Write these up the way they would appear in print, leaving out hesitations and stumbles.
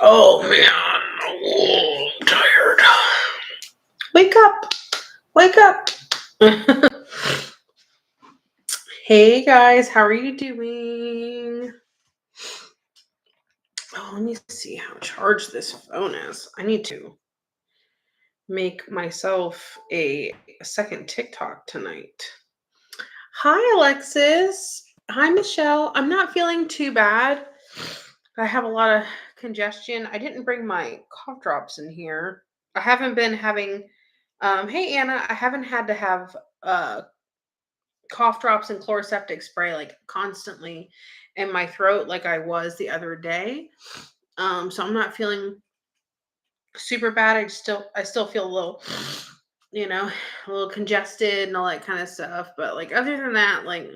Oh man, oh, I'm tired. Wake up! Wake up! Hey guys, how are you doing? Oh, let me see how charged this phone is. I need to make myself a second TikTok tonight. Hi, Alexis. Hi, Michelle. I'm not feeling too bad. I have a lot of congestion. I didn't bring my cough drops in here. I haven't been having, hey, Anna, I haven't had to have cough drops and chloroseptic spray like constantly in my throat like I was the other day. So I'm not feeling super bad. I still feel a little, a little congested and all that kind of stuff. But like other than that, like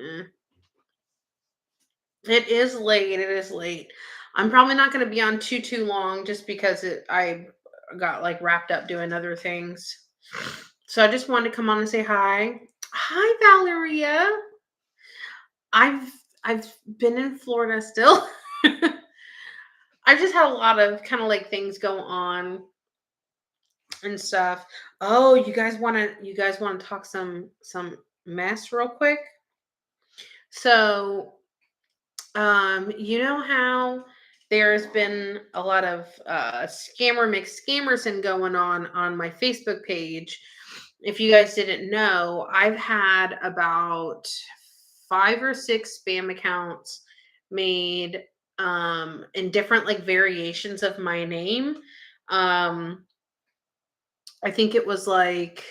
it is late. It is late. I'm probably not going to be on too long just because I got like wrapped up doing other things. So I just wanted to come on and say hi. Hi, Valeria. I've been in Florida still. I just had a lot of kind of like things go on and stuff. Oh, you guys want to talk some mess real quick? So, you know how there's been a lot of mixed scammers and going on my Facebook page. If you guys didn't know, I've had about 5 or 6 spam accounts made in different like variations of my name. Um I think it was like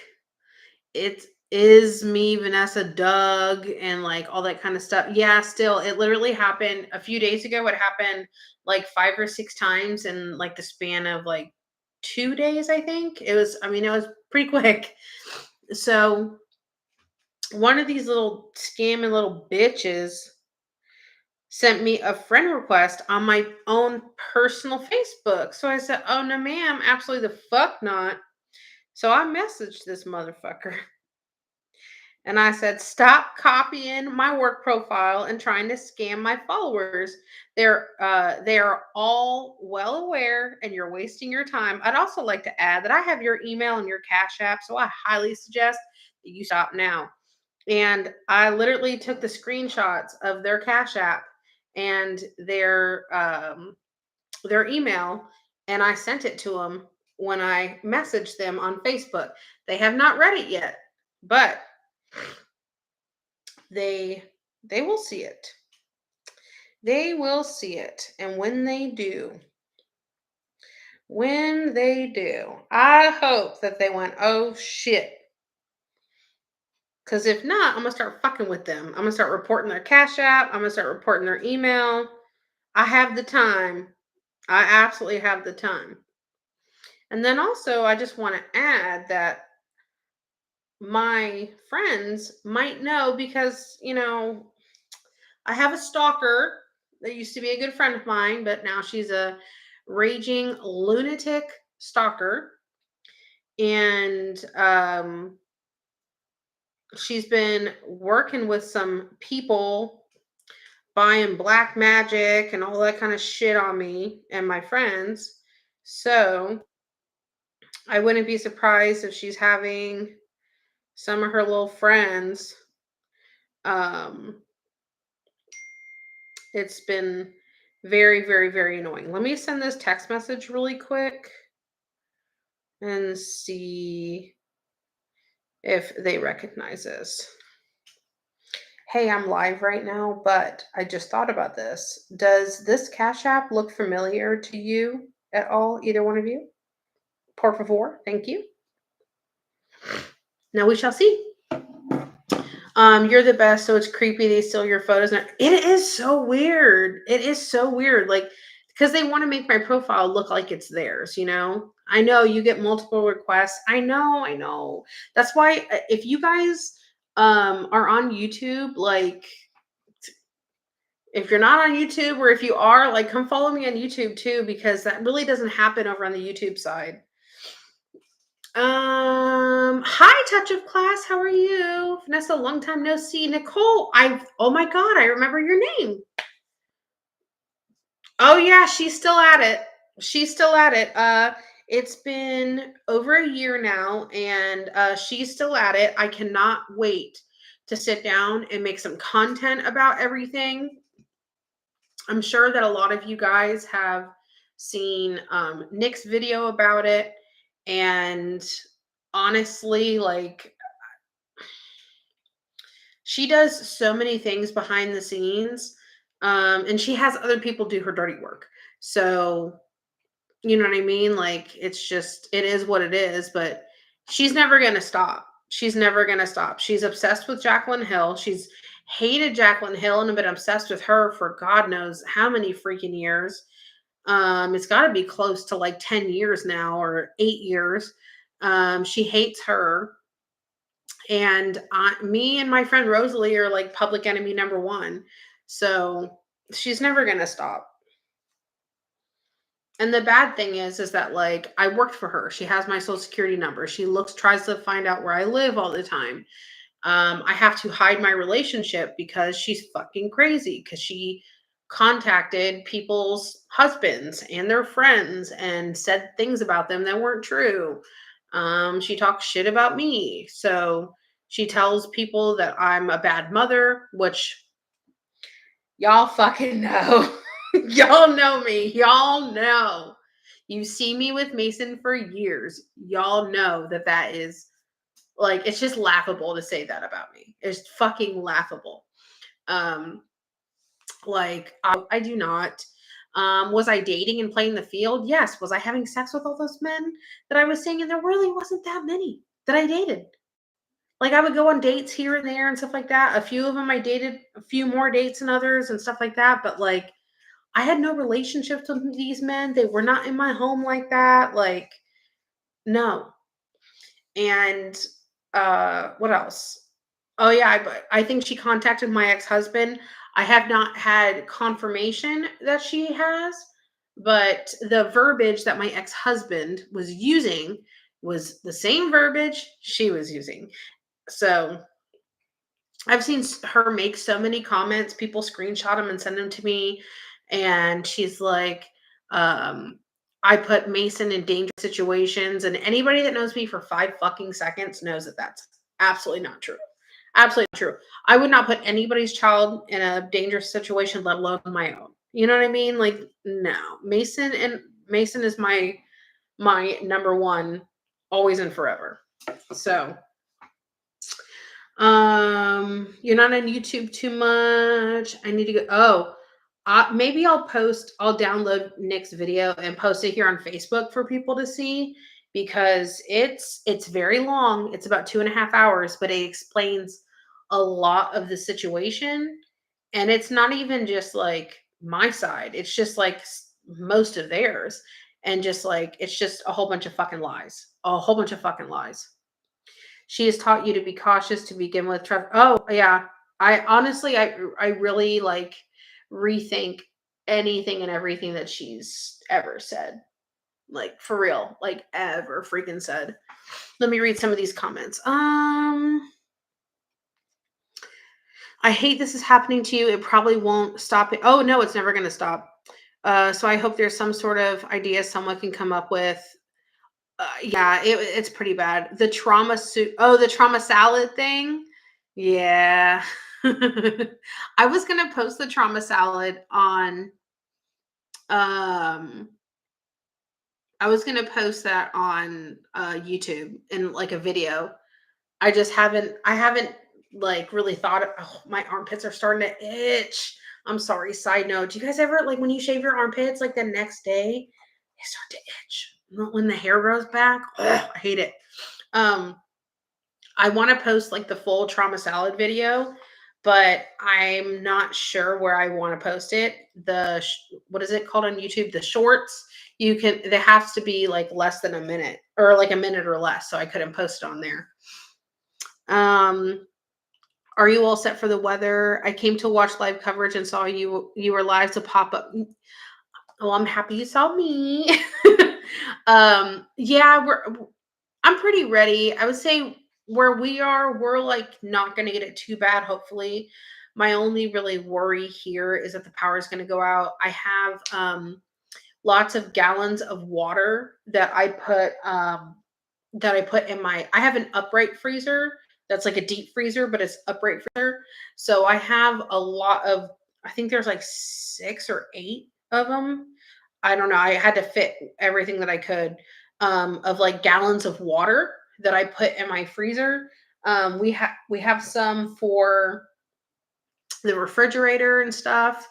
it is me, Vanessa, Doug, and like all that kind of stuff. Yeah, still, it literally happened a few days ago. It happened like 5 or 6 times in like the span of like 2 days, I think. It was pretty quick. So one of these little scamming little bitches sent me a friend request on my own personal Facebook. So I said, oh no, ma'am, absolutely the fuck not. So I messaged this motherfucker. And I said, stop copying my work profile and trying to scam my followers. They are all well aware and you're wasting your time. I'd also like to add that I have your email and your Cash App, so I highly suggest that you stop now. And I literally took the screenshots of their Cash App and their email, and I sent it to them when I messaged them on Facebook. They have not read it yet, but they they will see it. They will see it. And when they do, I hope that they went, oh shit. Because if not, I'm gonna start fucking with them. I'm gonna start reporting their Cash App. I'm gonna start reporting their email. I have the time. I absolutely have the time. And then also, I just want to add that my friends might know because, I have a stalker that used to be a good friend of mine, but now she's a raging lunatic stalker. And she's been working with some people buying black magic and all that kind of shit on me and my friends. So I wouldn't be surprised if she's having some of her little friends. Um, it's been very, very, very annoying. Let me send this text message really quick and see if they recognize this. Hey, I'm live right now, but I just thought about this. Does this Cash App look familiar to you at all, either one of you? Por favor, thank you. Now we shall see. You're the best, so it's creepy they steal your photos. It is so weird. It is so weird. Like, because they want to make my profile look like it's theirs, I know you get multiple requests. I know. That's why if you guys are on YouTube, like if you're not on YouTube or if you are, like come follow me on YouTube too, because that really doesn't happen over on the YouTube side. Hi, Touch of Class. How are you? Vanessa, long time no see. Nicole, oh my God, I remember your name. Oh yeah, she's still at it. She's still at it. It's been over a year now, and she's still at it. I cannot wait to sit down and make some content about everything. I'm sure that a lot of you guys have seen Nick's video about it, and honestly, like, she does so many things behind the scenes, and she has other people do her dirty work. So, you know what I mean? Like, it's just, it is what it is, but she's never going to stop. She's never going to stop. She's obsessed with Jaclyn Hill. She's hated Jaclyn Hill and been obsessed with her for God knows how many freaking years. It's got to be close to like 10 years now, or 8 years. She hates her. And me and my friend Rosalie are like public enemy number one. So she's never going to stop. And the bad thing is that, like, I worked for her. She has my social security number. She tries to find out where I live all the time. I have to hide my relationship because she's fucking crazy, because she contacted people's husbands and their friends and said things about them that weren't true. She talks shit about me. So she tells people that I'm a bad mother, which y'all fucking know. Y'all know me. Y'all know. You see me with Mason for years. Y'all know that that is, like, it's just laughable to say that about me. It's fucking laughable. Um, I do not. Was I dating and playing the field? Yes. Was I having sex with all those men that I was seeing? And there really wasn't that many that I dated. Like, I would go on dates here and there and stuff like that. A few of them I dated, a few more dates than others and stuff like that. But, like, I had no relationships with these men. They were not in my home like that. Like, no. And what else? Oh yeah, I think she contacted my ex-husband. I have not had confirmation that she has, but the verbiage that my ex-husband was using was the same verbiage she was using. So I've seen her make so many comments. People screenshot them and send them to me. And she's like, I put Mason in dangerous situations. And anybody that knows me for 5 fucking seconds knows that that's absolutely not true. Absolutely not true. I would not put anybody's child in a dangerous situation, let alone my own. You know what I mean? Like, no. Mason is my number one, always and forever. So you're not on YouTube too much. I need to go. Oh, maybe I'll download Nick's video and post it here on Facebook for people to see, because it's very long. It's about 2.5 hours, but it explains a lot of the situation. And it's not even just like my side. It's just like most of theirs. And just like, it's just a whole bunch of fucking lies. A whole bunch of fucking lies. She has taught you to be cautious to begin with. Oh yeah, I honestly, I really like rethink anything and everything that she's ever said. Like, for real, like, ever freaking said. Let me read some of these comments. I hate this is happening to you. It probably won't stop it. Oh no, it's never gonna stop. So I hope there's some sort of idea someone can come up with. Yeah, it's pretty bad. The trauma soup. Oh, the trauma salad thing. Yeah. I was gonna post the trauma salad on. Um, I was gonna post that on YouTube in like a video. I just haven't. I haven't like really thought. Oh, my armpits are starting to itch. I'm sorry. Side note: do you guys ever, like, when you shave your armpits, like the next day, they start to itch when the hair grows back? Ugh, I hate it. Um, I want to post like the full trauma salad video, but I'm not sure where I want to post it. What is it called on YouTube? The shorts. You can. They have to be like less than a minute, or like a minute or less, so I couldn't post it on there. Um, are you all set for the weather? I came to watch live coverage and saw you were live to pop up. Oh, I'm happy you saw me. Yeah, I'm pretty ready. I would say where we are, we're like not going to get it too bad, hopefully. My only really worry here is that the power is going to go out. I have lots of gallons of water that I put in my I have an upright freezer that's like a deep freezer, but it's upright freezer. So I have a lot of I think there's like 6 or 8 of them. I don't know. I had to fit everything that I could of like gallons of water that I put in my freezer. We have some for the refrigerator and stuff.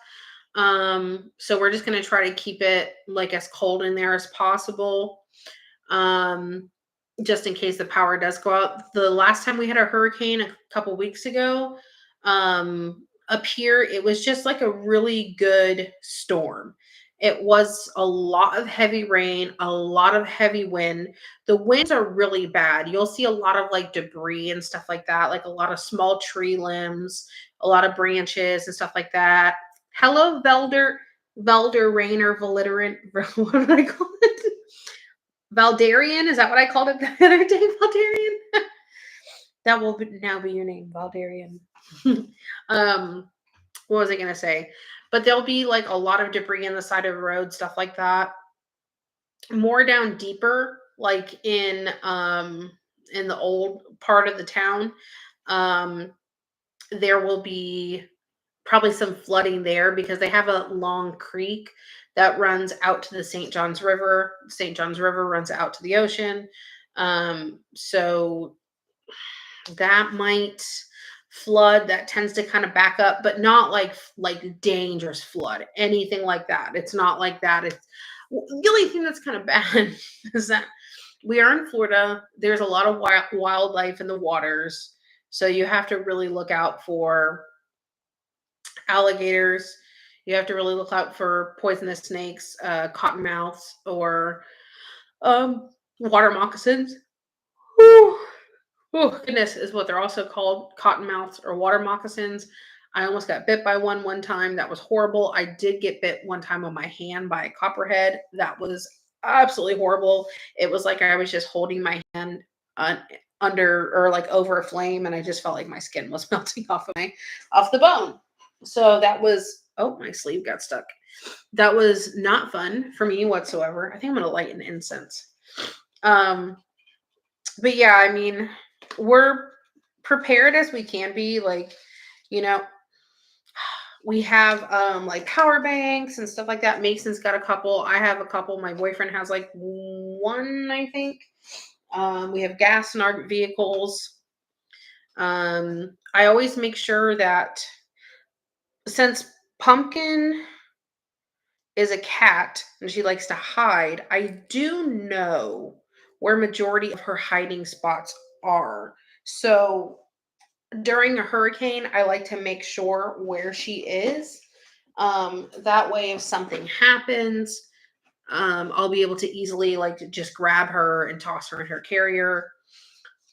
So we're just gonna try to keep it like as cold in there as possible. Um, just in case the power does go out. The last time we had a hurricane a couple weeks ago, up here, it was just like a really good storm. It was a lot of heavy rain, a lot of heavy wind. The winds are really bad. You'll see a lot of like debris and stuff like that, like a lot of small tree limbs, a lot of branches and stuff like that. Hello, Velder, rain or Validerant. What did I call it? Valdarian, is that what I called it the other day? Valdarian? That will now be your name, Valdarian. um, what was I gonna say? But there'll be like a lot of debris in the side of the road, stuff like that. More down deeper, like in the old part of the town. Um, there will be probably some flooding there because they have a long creek that runs out to the St. Johns River. St. Johns River runs out to the ocean. So that might flood. That tends to kind of back up, but not like dangerous flood, anything like that. It's not like that. It's the only thing that's kind of bad is that we are in Florida. There's a lot of wildlife in the waters. So you have to really look out for alligators. You have to really look out for poisonous snakes, cottonmouths, or water moccasins. Whew. Oh goodness, is what they're also called, cottonmouths or water moccasins. I almost got bit by one time. That was horrible. I did get bit one time on my hand by a copperhead. That was absolutely horrible. It was like I was just holding my hand un- under or like over a flame, and I just felt like my skin was melting off the bone. So that was my sleeve got stuck. That was not fun for me whatsoever. I think I'm gonna light an incense. Um, but yeah, I mean, we're prepared as we can be. Like, you know, we have like power banks and stuff like that. Mason's got a couple. I have a couple. My boyfriend has like one, I think. We have gas in our vehicles. I always make sure that since Pumpkin is a cat and she likes to hide, I do know where majority of her hiding spots are. So during a hurricane, I like to make sure where she is. That way, if something happens, I'll be able to easily like just grab her and toss her in her carrier.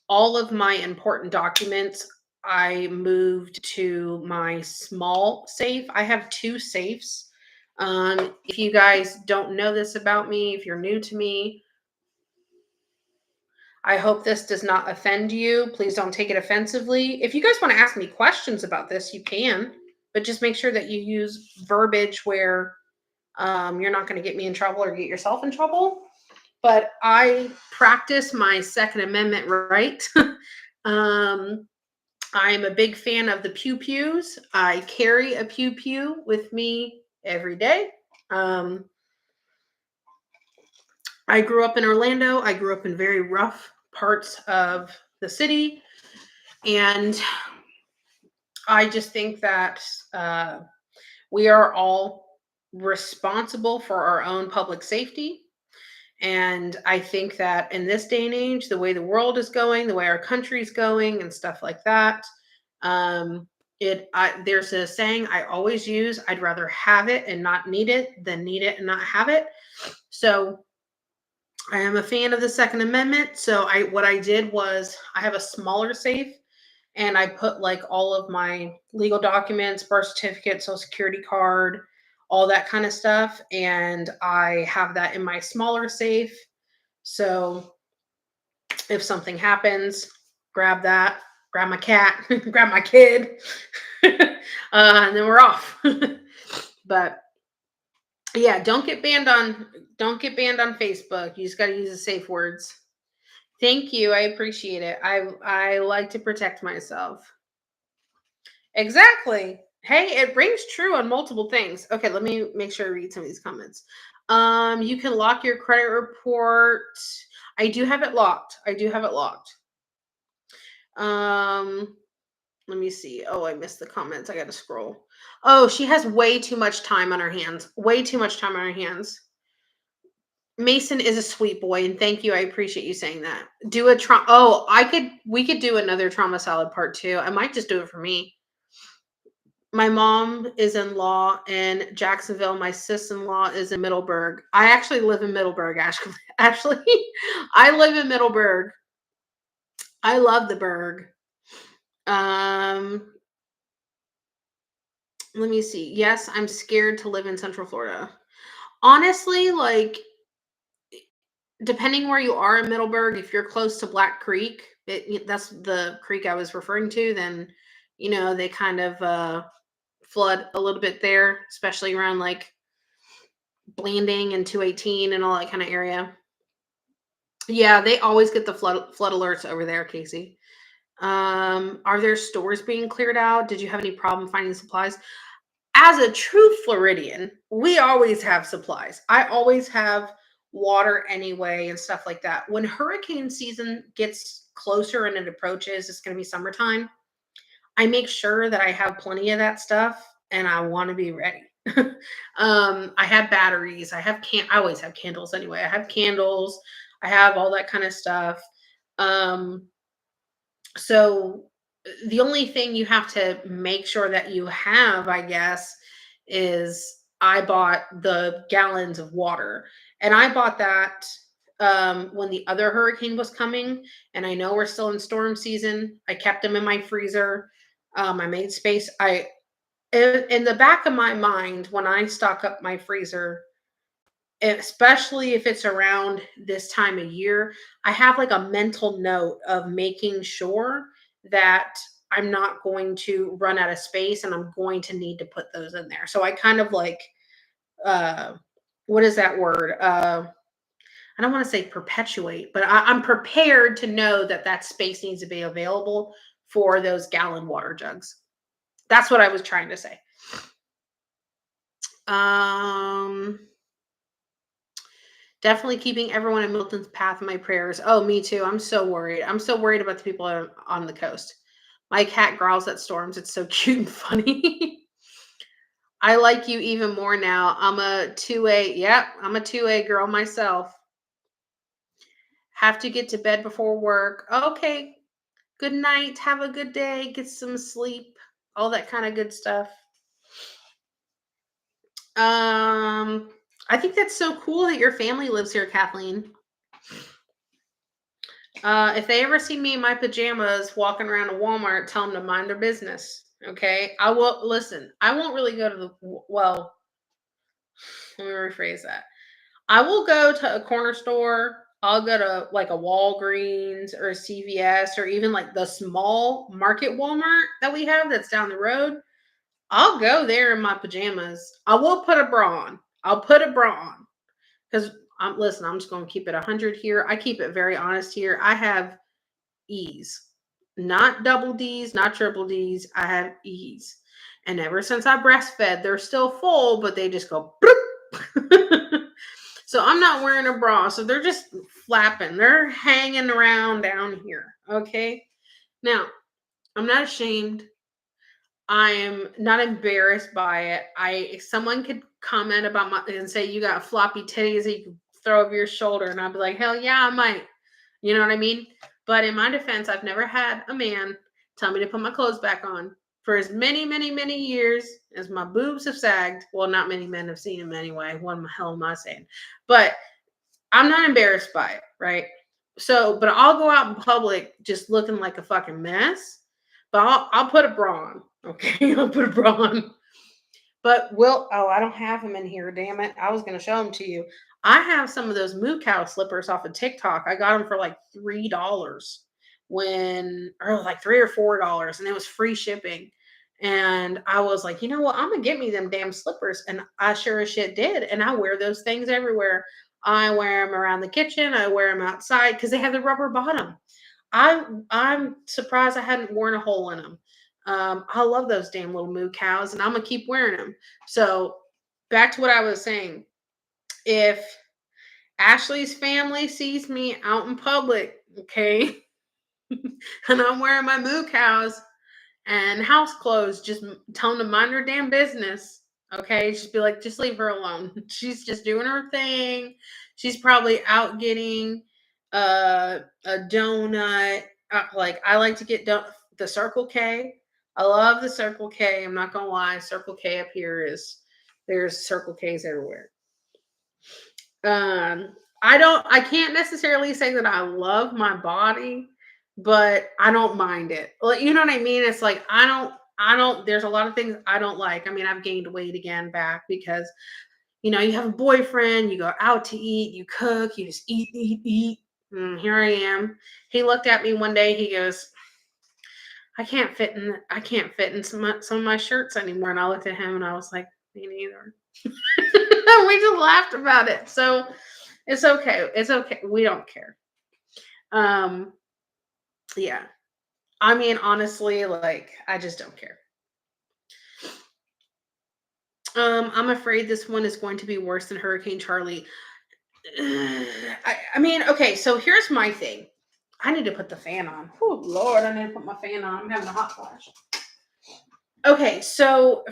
All of my important documents I moved to my small safe. I have two safes. If you guys don't know this about me, if you're new to me, I hope this does not offend you. Please don't take it offensively. If you guys want to ask me questions about this, you can, but just make sure that you use verbiage where you're not going to get me in trouble or get yourself in trouble. But I practice my Second Amendment right. um, I'm a big fan of the pew pews. I carry a pew pew with me every day. Um, I grew up in Orlando. I grew up in very rough parts of the city. And I just think that we are all responsible for our own public safety. And I think that in this day and age, the way the world is going, the way our country's going, and stuff like that, um, there's a saying I always use: I'd rather have it and not need it than need it and not have it. So I am a fan of the Second Amendment. So what I did was I have a smaller safe and I put like all of my legal documents, birth certificate, social security card, all that kind of stuff. And I have that in my smaller safe. So if something happens, grab that, grab my cat, grab my kid, and then we're off. But Yeah, don't get banned on Facebook. You just got to use the safe words. Thank you. I appreciate it. I like to protect myself. Exactly. Hey, it rings true on multiple things. Okay, let me make sure I read some of these comments. You can lock your credit report. I do have it locked. I do have it locked. Um, let me see. Oh, I missed the comments. I got to scroll. Oh, she has way too much time on her hands. Way too much time on her hands. Mason is a sweet boy, and thank you. I appreciate you saying that. Do a trauma. Oh, we could do another trauma salad part two. I might just do it for me. My mom is in law in Jacksonville. My sis-in-law is in Middleburg. I actually live in Middleburg, actually. Actually, I live in Middleburg. I love the Berg. Um, let me see. Yes, I'm scared to live in Central Florida. Honestly, like depending where you are in Middleburg, if you're close to Black Creek, that's the creek I was referring to, then they kind of flood a little bit there, especially around like Blanding and 218 and all that kind of area. Yeah, they always get the flood alerts over there, Casey. Are there stores being cleared out? Did you have any problem finding supplies? As a true Floridian, we always have supplies. I always have water anyway and stuff like that. When hurricane season gets closer and it approaches, it's going to be summertime. I make sure that I have plenty of that stuff and I want to be ready. I have batteries. I always have candles anyway. I have candles. I have all that kind of stuff. Um, so the only thing you have to make sure that you have, I guess, is I bought the gallons of water. And I bought that when the other hurricane was coming. And I know we're still in storm season. I kept them in my freezer. I made space. In the back of my mind, when I stock up my freezer, especially if it's around this time of year, I have like a mental note of making sure that I'm not going to run out of space and I'm going to need to put those in there. So I kind of like uh what is that word? I don't want to say perpetuate, but I'm prepared to know that that space needs to be available for those gallon water jugs. That's what I was trying to say. Um Definitely keeping everyone in Milton's path in my prayers. Oh, me too. I'm so worried. I'm so worried about the people on the coast. My cat growls at storms. It's so cute and funny. I like you even more now. I'm a 2A. Yep, I'm a 2A girl myself. Have to get to bed before work. Okay. Good night. Have a good day. Get some sleep. All that kind of good stuff. I think that's so cool that your family lives here, Kathleen. If they ever see me in my pajamas walking around a Walmart, tell them to mind their business. Okay, I will listen. I won't really go to the well. Let me rephrase that. I will go to a corner store. I'll go to like a Walgreens or a CVS or even like the small market Walmart that we have that's down the road. I'll go there in my pajamas. I will put a bra on. I'll put a bra on because listen. I'm just going to keep it 100 here. I keep it very honest here. I have E's. Not double D's, not triple D's. I have E's. And ever since I breastfed, they're still full, but they just go so I'm not wearing a bra. So they're just flapping. They're hanging around down here. Okay. Now, I'm not ashamed. I am not embarrassed by it. Someone could comment about my and say you got floppy titties that you can throw over your shoulder, and I'd be like, hell yeah, I might. You know what I mean? But in my defense, I've never had a man tell me to put my clothes back on for as many, many, many years as my boobs have sagged. Well, not many men have seen them anyway. What the hell am I saying? But I'm not embarrassed by it, right? So, but I'll go out in public just looking like a fucking mess. But I'll put a bra on. Okay, I'll put a bra on. But I don't have them in here. Damn it! I was gonna show them to you. I have some of those moo cow slippers off of TikTok. I got them for like $3 or like $3 or $4, and it was free shipping. And I was like, you know what? I'm gonna get me them damn slippers. And I sure as shit did. And I wear those things everywhere. I wear them around the kitchen. I wear them outside because they have the rubber bottom. I'm surprised I hadn't worn a hole in them. I love those damn little moo cows, and I'm gonna keep wearing them. So back to what I was saying. If Ashley's family sees me out in public, okay, and I'm wearing my moo cows and house clothes, just tell them to mind her damn business. Okay, just be like, just leave her alone. She's just doing her thing. She's probably out getting a donut. Like I like to get the Circle K. I love the Circle K. I'm not gonna lie, Circle K up here is there's Circle K's everywhere. Um, I can't necessarily say that I love my body, but I don't mind it. Like, you know what I mean? It's like I don't there's a lot of things I don't like. I mean, I've gained weight again back because you have a boyfriend, you go out to eat, you cook, you just eat, eat, eat. And here I am. He looked at me one day, he goes, I can't fit in some of my shirts anymore. And I looked at him and I was like, me neither. We just laughed about it. So it's okay. It's okay. We don't care. Um, yeah. I mean, honestly, like, I just don't care. I'm afraid this one is going to be worse than Hurricane Charlie. I mean, okay, so here's my thing. I need to put the fan on. Oh Lord, I need to put my fan on. I'm having a hot flash. Okay, so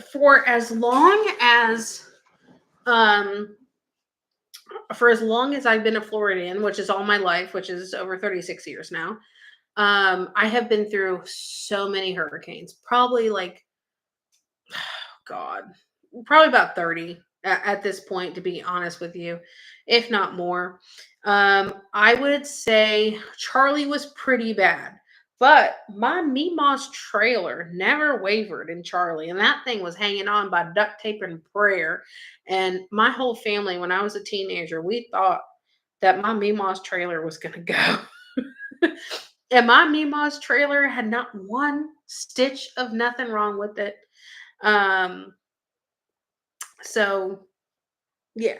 um for as long as I've been a Floridian, which is all my life, which is over 36 years now, I have been through so many hurricanes. Probably like God, probably about 30 at this point, to be honest with you, if not more. I would say Charlie was pretty bad, but my Meemaw's trailer never wavered in Charlie, and that thing was hanging on by duct tape and prayer. And my whole family, when I was a teenager, we thought that my Meemaw's trailer was going to go. And my Meemaw's trailer had not one stitch of nothing wrong with it. Um, so yeah.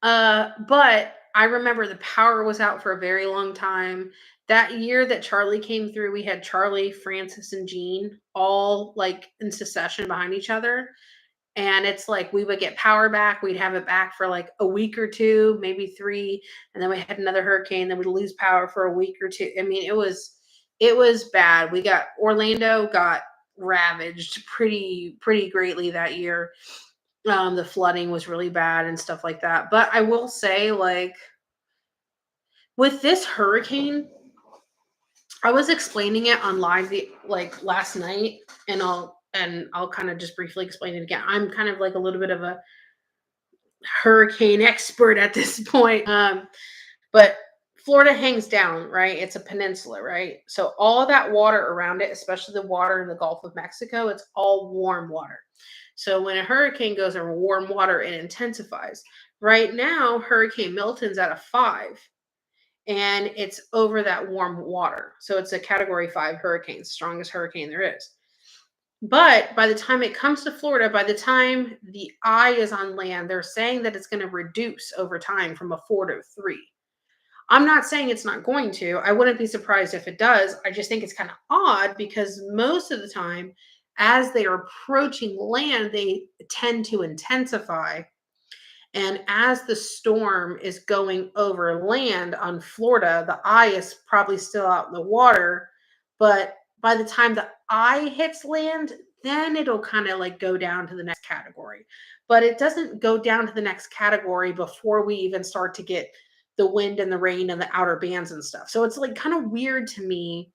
But I remember the power was out for a very long time. That year that Charlie came through, we had Charlie, Francis, and Jean all like in succession behind each other. And it's like we would get power back. We'd have it back for like a week or two, maybe three, and then we had another hurricane. Then we'd lose power for a week or two. I mean, it was bad. Orlando got ravaged pretty greatly that year. The flooding was really bad and stuff like that. But I will say, like, with this hurricane, I was explaining it on live like last night, and I'll kind of just briefly explain it again. I'm kind of like a little bit of a hurricane expert at this point. But Florida hangs down, right? It's a peninsula, right? So all of that water around it, especially the water in the Gulf of Mexico, it's all warm water. So when a hurricane goes over warm water, it intensifies. Right now, Hurricane Milton's at a 5, and it's over that warm water. So it's a category 5 hurricane, strongest hurricane there is. But by the time it comes to Florida, by the time the eye is on land, they're saying that it's going to reduce over time from a 4 to a 3. I'm not saying it's not going to. I wouldn't be surprised if it does. I just think it's kind of odd because most of the time, as they are approaching land, they tend to intensify. And as the storm is going over land on Florida, the eye is probably still out in the water. But by the time the eye hits land, then it'll kind of like go down to the next category. But it doesn't go down to the next category before we even start to get the wind and the rain and the outer bands and stuff. So it's like kind of weird to me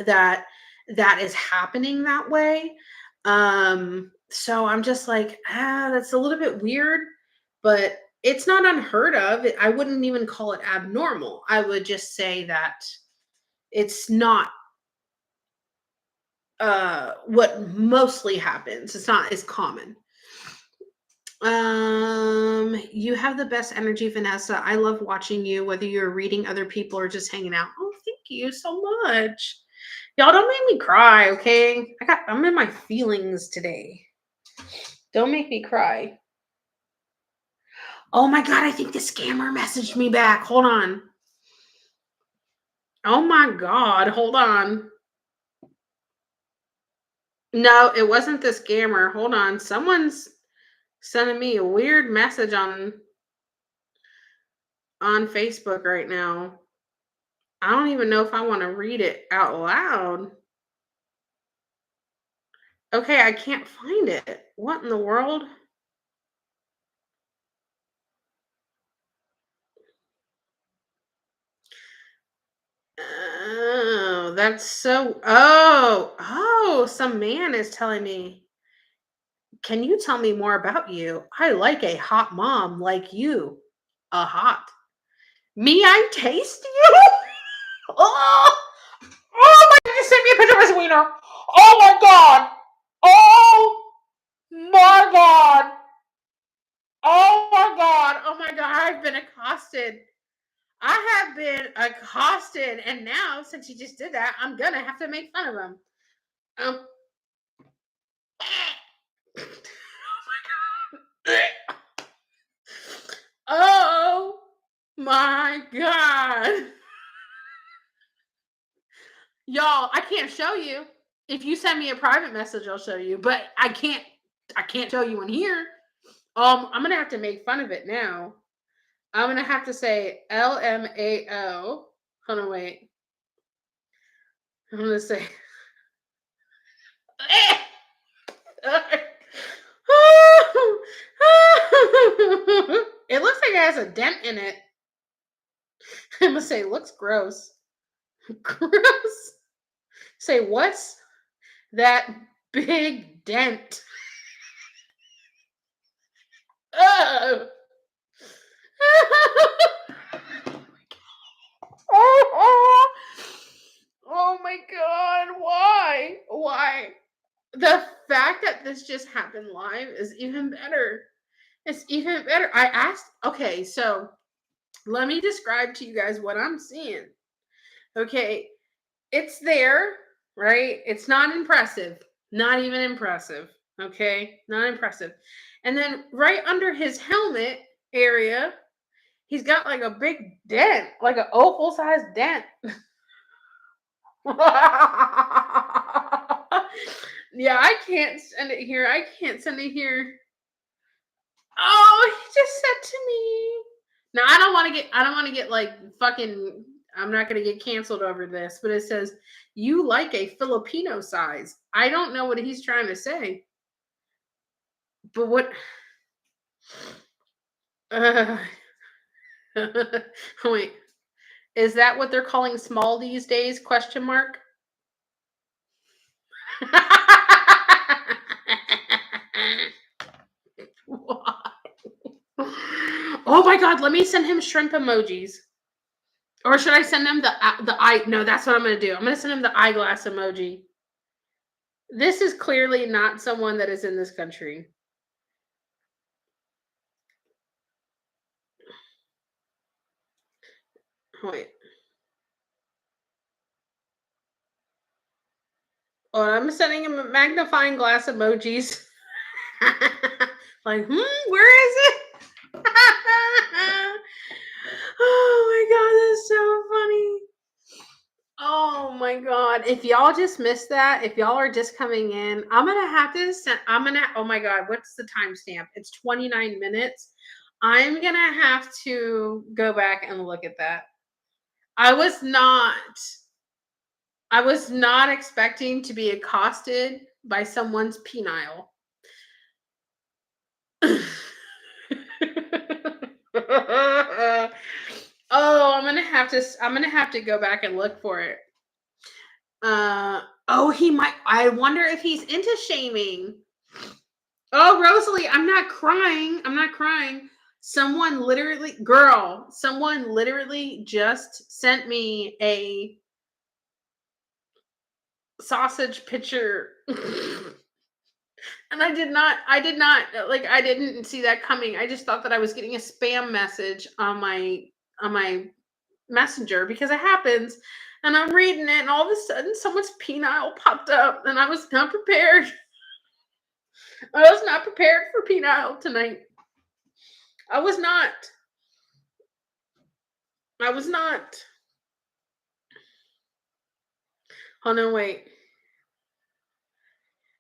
that that is happening that way. So I'm just like, that's a little bit weird, but it's not unheard of. I wouldn't even call it abnormal. I would just say that it's not what mostly happens. It's not as common. You have the best energy, Vanessa. I love watching you, whether you're reading other people or just hanging out. Oh, thank you so much. Y'all don't make me cry, okay? I'm in my feelings today. Don't make me cry. Oh my god, I think the scammer messaged me back. Hold on. Oh my god, hold on. No, it wasn't the scammer. Hold on. Someone's sending me a weird message on Facebook right now. I don't even know if I want to read it out loud. Okay, I can't find it. What in the world? Oh, that's so. Some man is telling me, can you tell me more about you? I like a hot mom like you. A hot. Me, I taste you? Oh, oh my God, you sent me a picture of his wiener. Oh my God. Oh my God. Oh my God. Oh my God. I've been accosted. I have been accosted. And now, since he just did that, I'm going to have to make fun of him. Um, oh my God. Y'all, I can't show you. If you send me a private message, I'll show you. But I can't show you in here. I'm gonna have to make fun of it now. I'm gonna have to say LMAO. Hold on, wait. I'm gonna say it looks like it has a dent in it. I'm gonna say looks gross. Gross. Say what's that big dent? Oh. Oh my God, why? Why? The fact that this just happened live is even better. It's even better. I asked, okay, so let me describe to you guys what I'm seeing. Okay, it's there, right? It's not impressive. Not even impressive. Okay, not impressive. And then right under his helmet area, he's got like a big dent, like an oval sized dent. Yeah, I can't send it here. I can't send it here. Oh, he just said to me. Now I don't want to get like fucking I'm not gonna get canceled over this, but it says you like a Filipino size. I don't know what he's trying to say. But what wait. Is that what they're calling small these days? Question mark. Oh my God, let me send him shrimp emojis. Or should I send him the eye? No, that's what I'm going to do. I'm going to send him the eyeglass emoji. This is clearly not someone that is in this country. Wait. Oh, I'm sending him a magnifying glass emojis. Like, where is it? Oh my God, that's so funny. Oh my God. If y'all just missed that, if y'all are just coming in, I'm going to have to send, oh my God, what's the timestamp? It's 29 minutes. I'm going to have to go back and look at that. I was not expecting to be accosted by someone's penile. Oh, I'm gonna have to go back and look for it. He might. I wonder if he's into shaming. Oh, Rosalie, I'm not crying. I'm not crying. Someone literally just sent me a sausage picture. And I didn't see that coming. I just thought that I was getting a spam message on my messenger because it happens. And I'm reading it, and all of a sudden, someone's penile popped up, and I was not prepared. I was not prepared for penile tonight. I was not. I was not. Hold on, wait.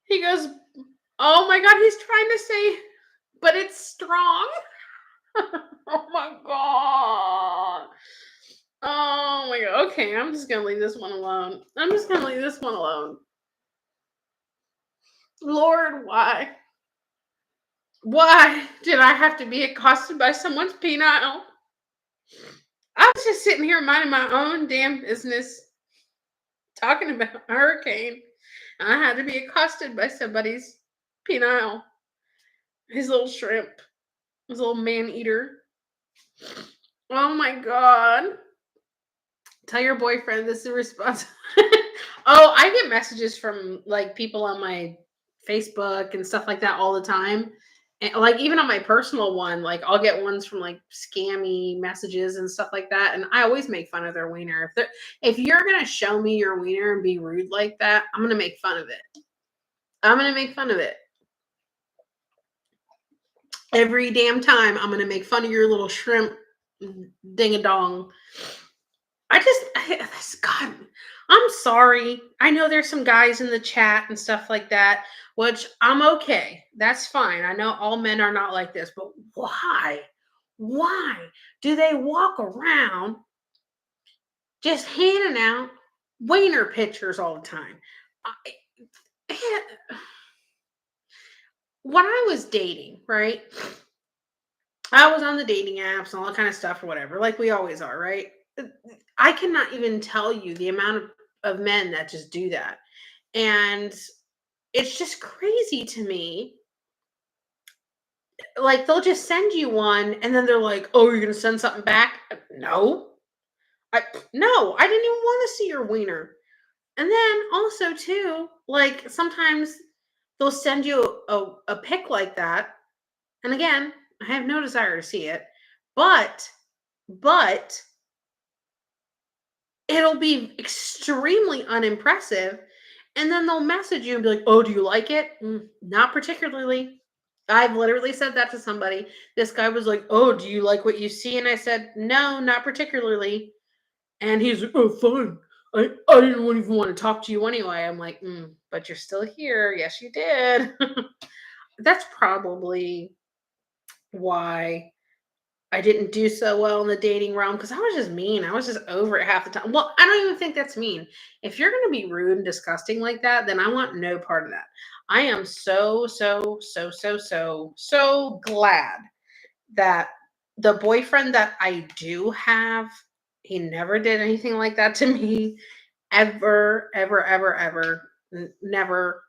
He goes, oh my God, he's trying to say, but it's strong. Oh my God. Oh my God. Okay, I'm just going to leave this one alone. I'm just going to leave this one alone. Lord, why? Why did I have to be accosted by someone's penile? I was just sitting here minding my own damn business, talking about a hurricane. And I had to be accosted by somebody's penile. His little shrimp. His little man eater. Oh my God. Tell your boyfriend this is a response. Oh, I get messages from like people on my Facebook and stuff like that all the time. And like even on my personal one, like I'll get ones from like scammy messages and stuff like that. And I always make fun of their wiener. If you're gonna show me your wiener and be rude like that, I'm gonna make fun of it. I'm gonna make fun of it. Every damn time I'm gonna make fun of your little shrimp ding a dong. God, I'm sorry. I know there's some guys in the chat and stuff like that, which I'm okay. That's fine. I know all men are not like this, but why? Why do they walk around just handing out wiener pictures all the time? When I was dating, right? I was on the dating apps and all that kind of stuff or whatever, like we always are, right? I cannot even tell you the amount of men that just do that. And it's just crazy to me. Like they'll just send you one and then they're like, "Oh, you're going to send something back?" No. No, I didn't even want to see your wiener. And then also too, like sometimes they'll send you a pic like that. And again, I have no desire to see it. But it'll be extremely unimpressive. And then they'll message you and be like, "Oh, do you like it?" Not particularly. I've literally said that to somebody. This guy was like, "Oh, do you like what you see?" And I said, "No, not particularly." And he's like, "Oh, fine. I didn't even want to talk to you anyway." I'm like, "But you're still here. Yes, you did." That's probably why I didn't do so well in the dating realm because I was just mean. I was just over it half the time. Well, I don't even think that's mean. If you're going to be rude and disgusting like that, then I want no part of that. I am so glad that the boyfriend that I do have, he never did anything like that to me ever, ever, ever, ever. Never.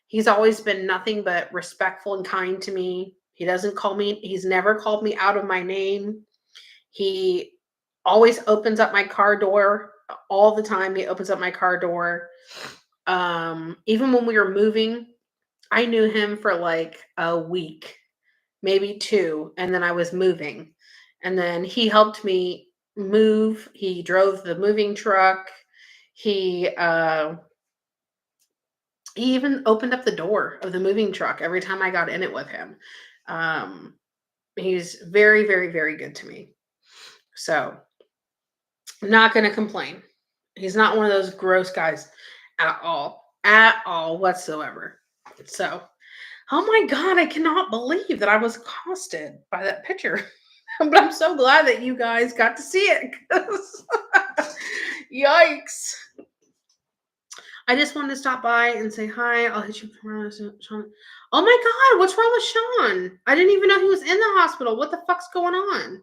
He's always been nothing but respectful and kind to me. He's never called me out of my name. He always opens up my car door all the time. He opens up my car door. Even when we were moving, I knew him for like a week, maybe two, and then I was moving. And then he helped me move. He drove the moving truck. He even opened up the door of the moving truck every time I got in it with him. Um, he's very, very, very good to me. So, not going to complain. He's not one of those gross guys at all whatsoever. So, oh my God, I cannot believe that I was accosted by that picture. But I'm so glad that you guys got to see it. Yikes. I just wanted to stop by and say hi. I'll hit you tomorrow, Sean. Oh my God, what's wrong with Sean? I didn't even know he was in the hospital. What the fuck's going on?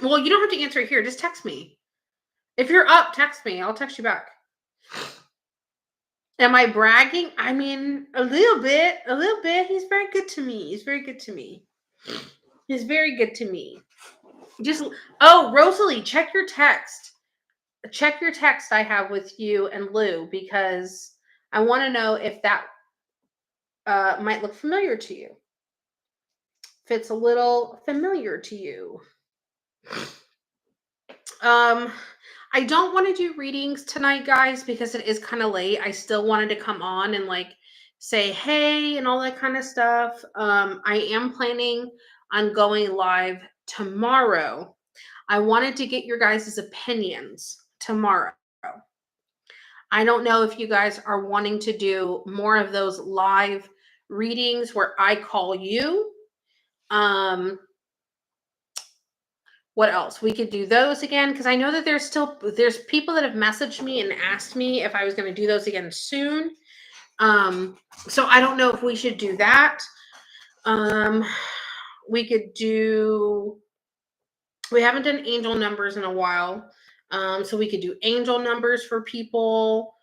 Well, you don't have to answer it here. Just text me. If you're up, text me. I'll text you back. Am I bragging? I mean, a little bit. A little bit. He's very good to me. He's very good to me. He's very good to me. Rosalie, check your text. Check your text I have with you and Lou because I want to know if that might look familiar to you. If it's a little familiar to you. I don't want to do readings tonight, guys, because it is kind of late. I still wanted to come on and like say hey and all that kind of stuff. I am planning on going live tomorrow. I wanted to get your guys' opinions tomorrow. I don't know if you guys are wanting to do more of those live readings where I call you. Um, what else? We could do those again because I know that there's people that have messaged me and asked me if I was going to do those again soon. So I don't know if we should do that. Um, we could do. We haven't done angel numbers in a while, so we could do angel numbers for people.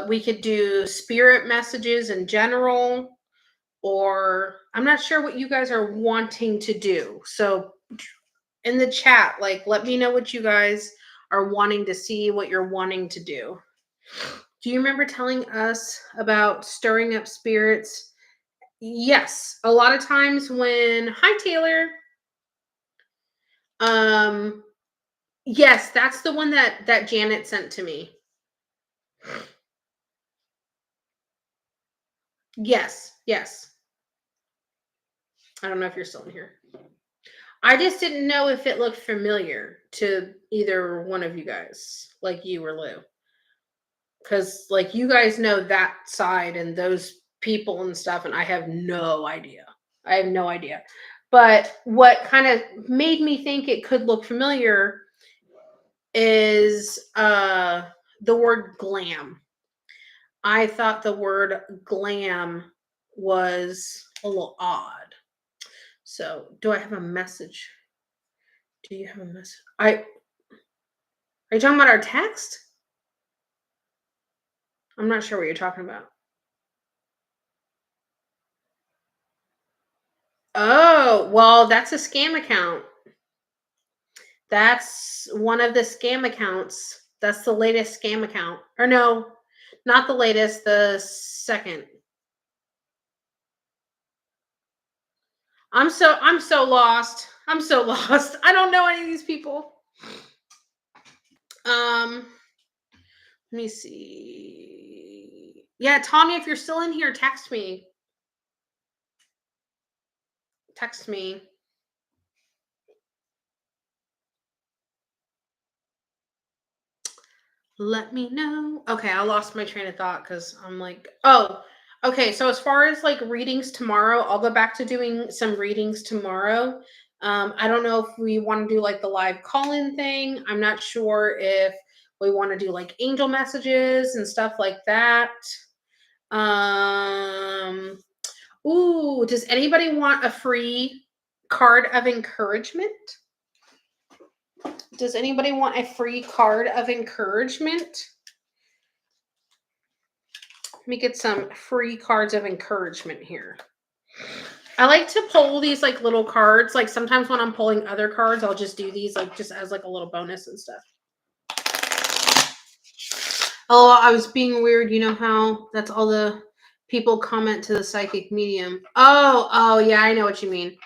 We could do spirit messages in general, or I'm not sure what you guys are wanting to do. So in the chat, like, let me know what you guys are wanting to see, what you're wanting to do. Do you remember telling us about stirring up spirits? Yes, a lot of times when hi Taylor. Um yes, that's the one that Janet sent to me. Yes, yes. I don't know if you're still in here. I just didn't know if it looked familiar to either one of you guys, like you or Lou. Because like you guys know that side and those people and stuff, and I have no idea. I have no idea. But what kind of made me think it could look familiar is the word glam. I thought the word glam was a little odd. So, do I have a message? Do you have a message? Are you talking about our text? I'm not sure what you're talking about. Oh, well, that's a scam account. That's one of the scam accounts. That's the latest scam account. Or no, not the latest, the second. I'm so lost. I'm so lost. I don't know any of these people. Let me see. Yeah, Tommy, if you're still in here, text me. Text me. Let me know. Okay, I lost my train of thought because I'm like, oh, okay. So as far as like readings tomorrow, I'll go back to doing some readings tomorrow. I don't know if we want to do like the live call-in thing. I'm not sure if we want to do like angel messages and stuff like that. Um, ooh, does anybody want a free card of encouragement? Does anybody want a free card of encouragement? Let me get some free cards of encouragement here. I like to pull these like little cards. Like sometimes when I'm pulling other cards, I'll just do these like just as like a little bonus and stuff. Oh, I was being weird. You know how that's all the people comment to the psychic medium. Oh, yeah, I know what you mean.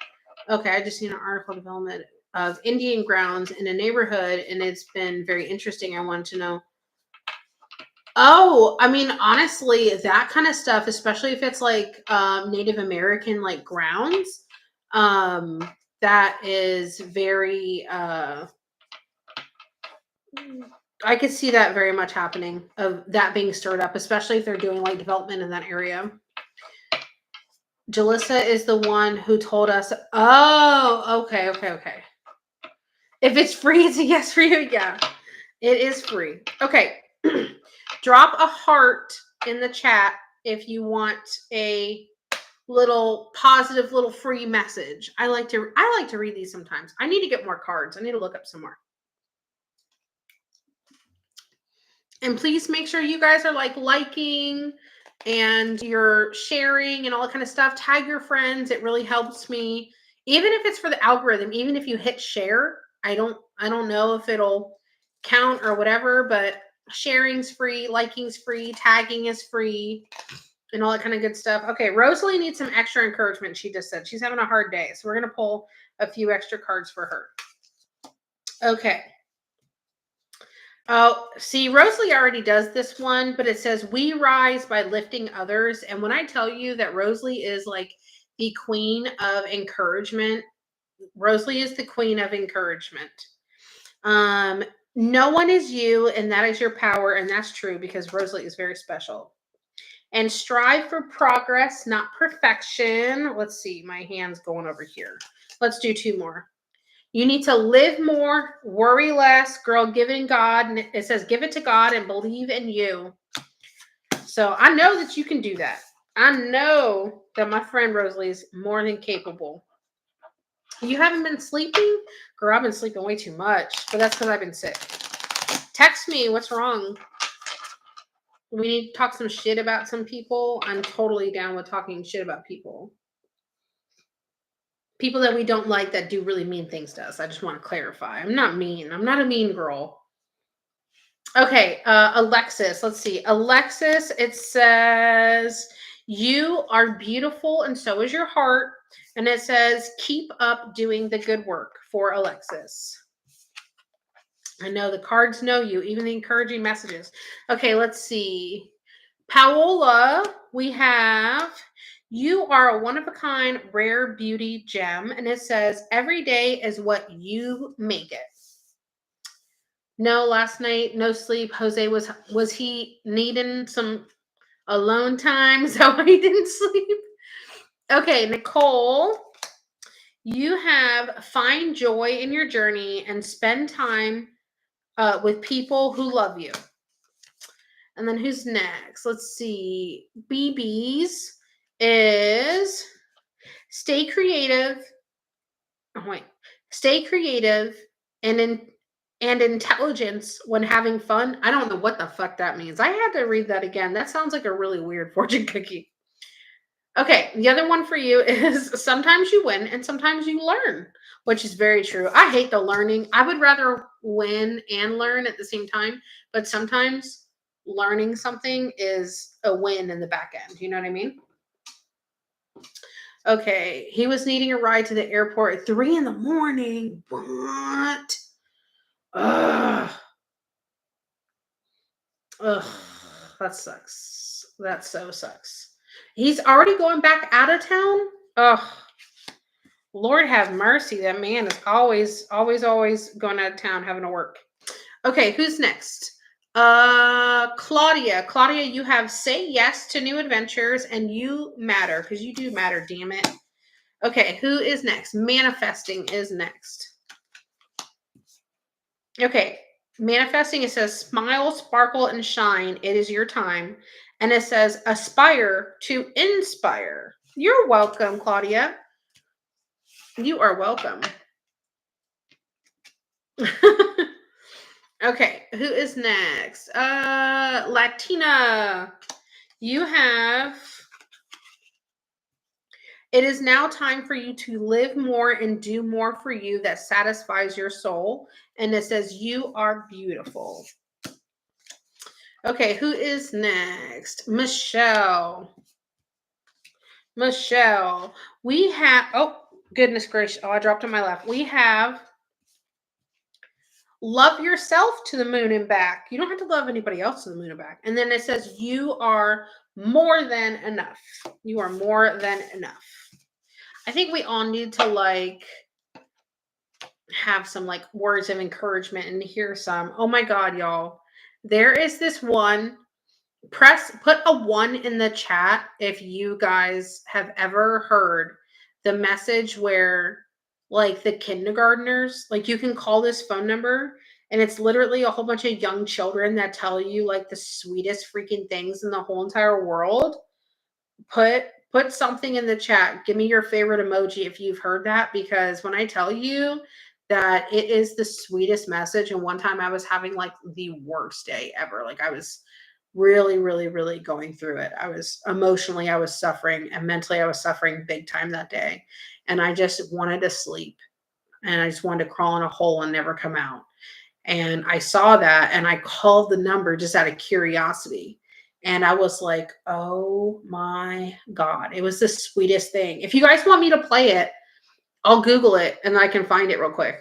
Okay, I just seen an article development of Indian grounds in a neighborhood, and it's been very interesting. I wanted to know. Oh, I mean, honestly, that kind of stuff, especially if it's like Native American like grounds, um, that is very I could see that very much happening of that being stirred up, especially if they're doing like development in that area. Jalissa is the one who told us, oh, okay. If it's free, it's a yes for you. Yeah, it is free. Okay. Drop a heart in the chat if you want a little positive little free message. I like to read these sometimes. I need to get more cards. I need to look up some more. And please make sure you guys are like liking and you're sharing and all that kind of stuff. Tag your friends. It really helps me. Even if it's for the algorithm, even if you hit share, I don't know if it'll count or whatever, but sharing's free, liking's free, tagging is free, and all that kind of good stuff. Okay, Rosalie needs some extra encouragement. She just said she's having a hard day. So we're going to pull a few extra cards for her. Okay. Oh, see, Rosalie already does this one, but it says we rise by lifting others. And when I tell you that Rosalie is like the queen of encouragement, Rosalie is the queen of encouragement. Um, no one is you, and that is your power, and that's true because Rosalie is very special. And strive for progress, not perfection. Let's see, my hand's going over here. Let's do two more. You need to live more, worry less. Girl, give it in God. And it says, give it to God and believe in you. So I know that you can do that. I know that my friend Rosalie is more than capable. You haven't been sleeping? Girl, I've been sleeping way too much, but that's because I've been sick. Text me. What's wrong? We need to talk some shit about some people. I'm totally down with talking shit about people. People that we don't like that do really mean things to us. I just want to clarify. I'm not mean. I'm not a mean girl. Okay, Alexis. Let's see. Alexis, it says, you are beautiful and so is your heart. And it says, keep up doing the good work for Alexis. I know the cards know you, even the encouraging messages. Okay, let's see. Paola, we have, you are a one of a kind, rare beauty gem. And it says, every day is what you make it. No, last night, no sleep. Jose was he needing some alone time? So he didn't sleep. Okay, Nicole, you have find joy in your journey and spend time with people who love you. And then who's next? Let's see. BB's is stay creative. Oh wait, stay creative and intelligence when having fun. I don't know what the fuck that means. I had to read that again. That sounds like a really weird fortune cookie. Okay, the other one for you is sometimes you win and sometimes you learn, which is very true. I hate the learning. I would rather win and learn at the same time, but sometimes learning something is a win in the back end. You know what I mean? Okay, he was needing a ride to the airport at 3 in the morning. What? Ugh. Ugh. That sucks. That so sucks. He's already going back out of town? Ugh. Lord have mercy. That man is always going out of town having to work. Okay, who's next? Claudia. Claudia, you have say yes to new adventures and you matter because you do matter, damn it. Okay, who is next? Manifesting is next. Okay, manifesting, it says smile, sparkle, and shine. It is your time. And it says aspire to inspire. You're welcome, Claudia. You are welcome. Okay, who is next? Latina. You have, it is now time for you to live more and do more for you that satisfies your soul. And it says, you are beautiful. Okay, who is next? Michelle. Michelle. We have, oh, goodness gracious. Oh, I dropped on my lap. We have love yourself to the moon and back. You don't have to love anybody else to the moon and back. And then it says, you are more than enough. You are more than enough. I think we all need to like have some like words of encouragement and hear some. Oh my God, y'all. There is this one. Put a 1 in the chat if you guys have ever heard the message where like the kindergartners, like you can call this phone number and it's literally a whole bunch of young children that tell you like the sweetest freaking things in the whole entire world. Put something in the chat. Give me your favorite emoji if you've heard that, because when I tell you that it is the sweetest message, and one time I was having like the worst day ever. Like I was really going through it. I was emotionally, I was suffering, and mentally I was suffering big time that day. And I just wanted to sleep and I just wanted to crawl in a hole and never come out. And I saw that and I called the number just out of curiosity. And I was like, oh my God, it was the sweetest thing. If you guys want me to play it, I'll Google it and I can find it real quick.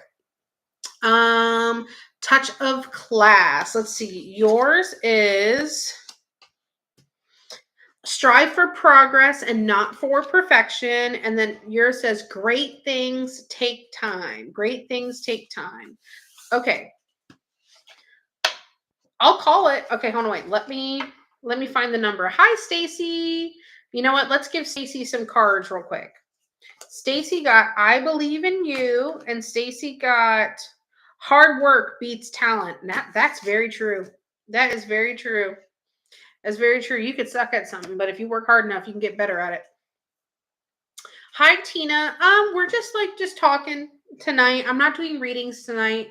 Touch of class. Let's see. Yours is strive for progress and not for perfection. And then yours says great things take time. Great things take time. Okay. I'll call it. Okay, hold on, wait. Let me find the number. Hi, Stacy. You know what? Let's give Stacy some cards real quick. Stacy got I believe in you, and Stacy got hard work beats talent. That's very true. That is very true. That's very true. You could suck at something, but if you work hard enough, you can get better at it. Hi, Tina. We're just talking tonight. I'm not doing readings tonight.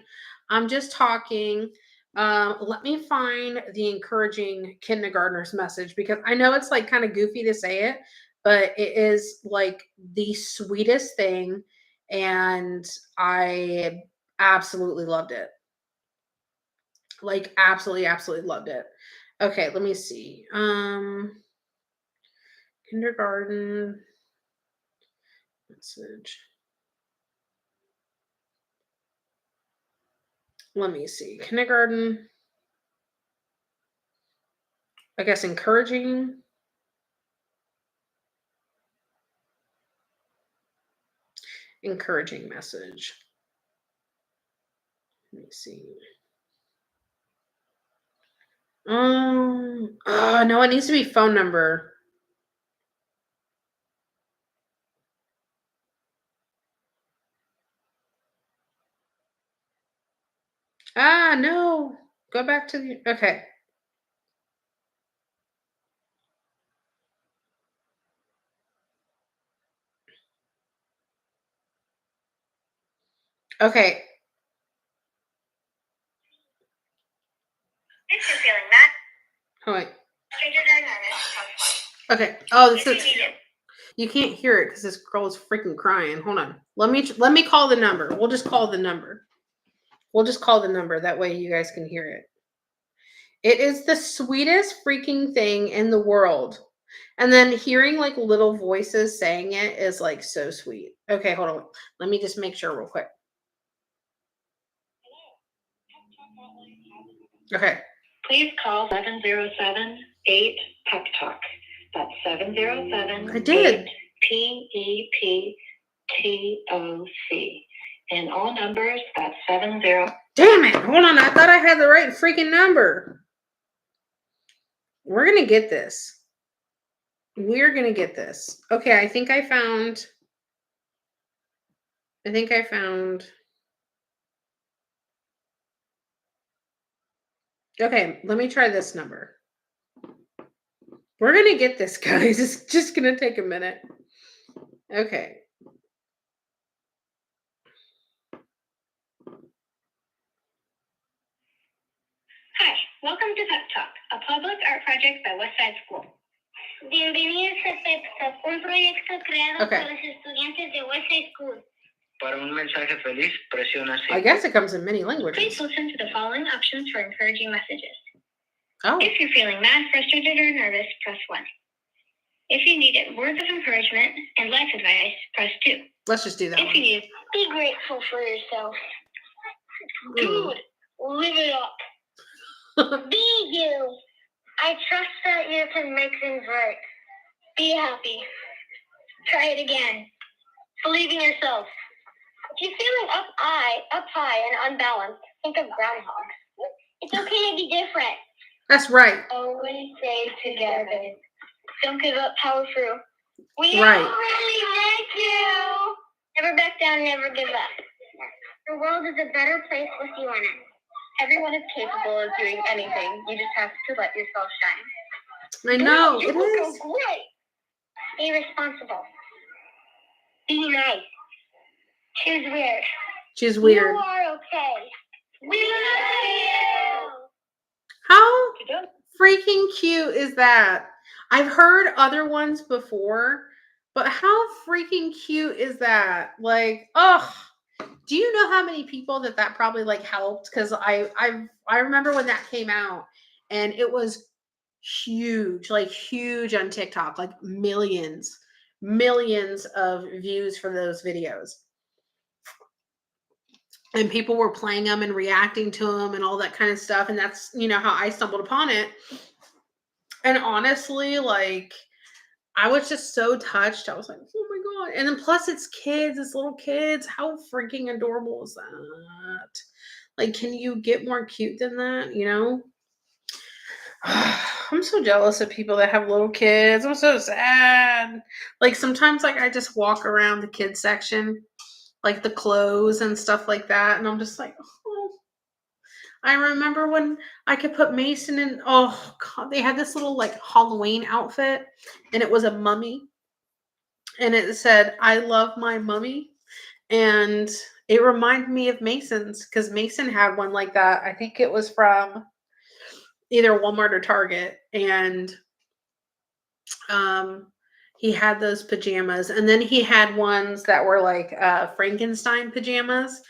I'm just talking. Let me find the encouraging kindergartner's message, because I know it's like kind of goofy to say it, but it is like the sweetest thing, and I absolutely loved it. Like absolutely loved it. Okay, let me see. Kindergarten message. Let me see. Kindergarten. I guess encouraging. Encouraging message. Let me see. No, it needs to be phone number. No. Go back to the okay. Okay. If you're feeling that, Oh wait. nervous, Okay. Oh, this is you can't hear it because this girl is freaking crying. Hold on. Let me call the number. We'll just call the number. We'll just call the number. That way you guys can hear it. It is the sweetest freaking thing in the world. And then hearing like little voices saying it is like so sweet. Okay, hold on. Let me just make sure real quick. Okay. Please call 707-8 Pep Talk. That's 707. I did. PEPTOC. And all numbers, that's 70. Damn it. Hold on. I thought I had the right freaking number. We're going to get this. We're going to get this. Okay, I think I found. Okay, let me try this number. We're going to get this, guys. It's just going to take a minute. Okay. Hi, welcome to Pep Talk, a public art project by Westside School. Bienvenidos a Pep Talk, un proyecto creado por los estudiantes de Westside School. Para un mensaje feliz, presiona I guess it comes in many languages. Please listen to the following options for encouraging messages. Oh. If you're feeling mad, frustrated, or nervous, press 1. If you needed words of encouragement and life advice, press 2. Let's just do that. If you need, be grateful for yourself. Dude, live it up. Be you. I trust that you can make things right. Be happy. Try it again. Believe in yourself. If you're feeling up high and unbalanced, think of groundhogs. It's okay to be different. That's right. Always stay together. Don't give up, power through. We right. all really like you. Never back down, never give up. The world is a better place with you in it. Everyone is capable of doing anything. You just have to let yourself shine. I know, it is. Great. Be responsible. Be nice. Choose weird. Choose weird. You are okay. We love you. How freaking cute is that? I've heard other ones before, but how freaking cute is that? Like, oh, do you know how many people that probably like helped? Because I remember when that came out, and it was huge, like huge on TikTok, like millions of views for those videos. and people were playing them and reacting to them and all that kind of stuff. And that's, how I stumbled upon it. And honestly, like, I was just so touched. I was like, oh my God. And then plus it's kids, it's little kids. How freaking adorable is that? Like, can you get more cute than that, I'm so jealous of people that have little kids. I'm so sad. Like sometimes like I just walk around the kids section, like the clothes and stuff like that, and I'm just like, oh. I remember when I could put Mason in, oh God, they had this little like Halloween outfit and it was a mummy and it said, I love my mummy. And it reminded me of Mason's because Mason had one like that. I think it was from either Walmart or Target. And he had those pajamas. And then he had ones that were like Frankenstein pajamas.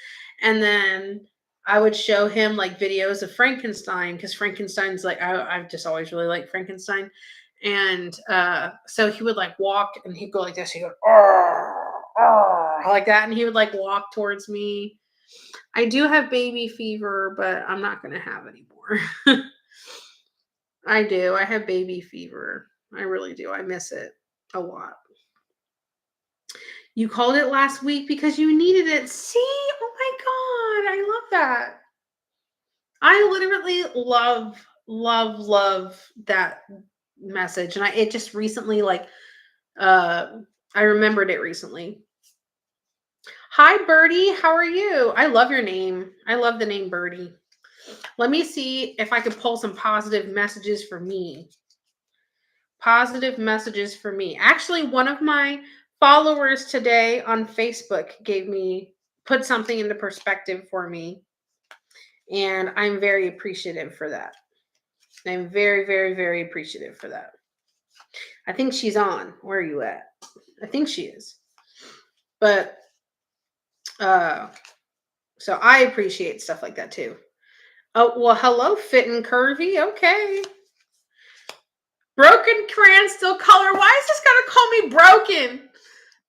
And then I would show him like videos of Frankenstein because Frankenstein's like, I've just always really liked Frankenstein. And so he would like walk and he'd go like this. He'd go, like that. And he would like walk towards me. I do have baby fever, but I'm not going to have anymore. I do. I have baby fever. I really do. I miss it a lot. You called it last week because you needed it. See? Oh my God. I love that. I literally love that message. And it just recently, like, I remembered it recently. Hi, Birdie. How are you? I love your name. I love the name Birdie. Let me see if I could pull some positive messages for me. Positive messages for me. Actually, one of my followers today on Facebook put something into perspective for me. And I'm very appreciative for that. I'm very, very, very appreciative for that. I think she's on. Where are you at? I think she is. But so I appreciate stuff like that too. Oh, well, hello, fit and curvy. Okay. Broken crayon still color. Why is this gotta call me broken?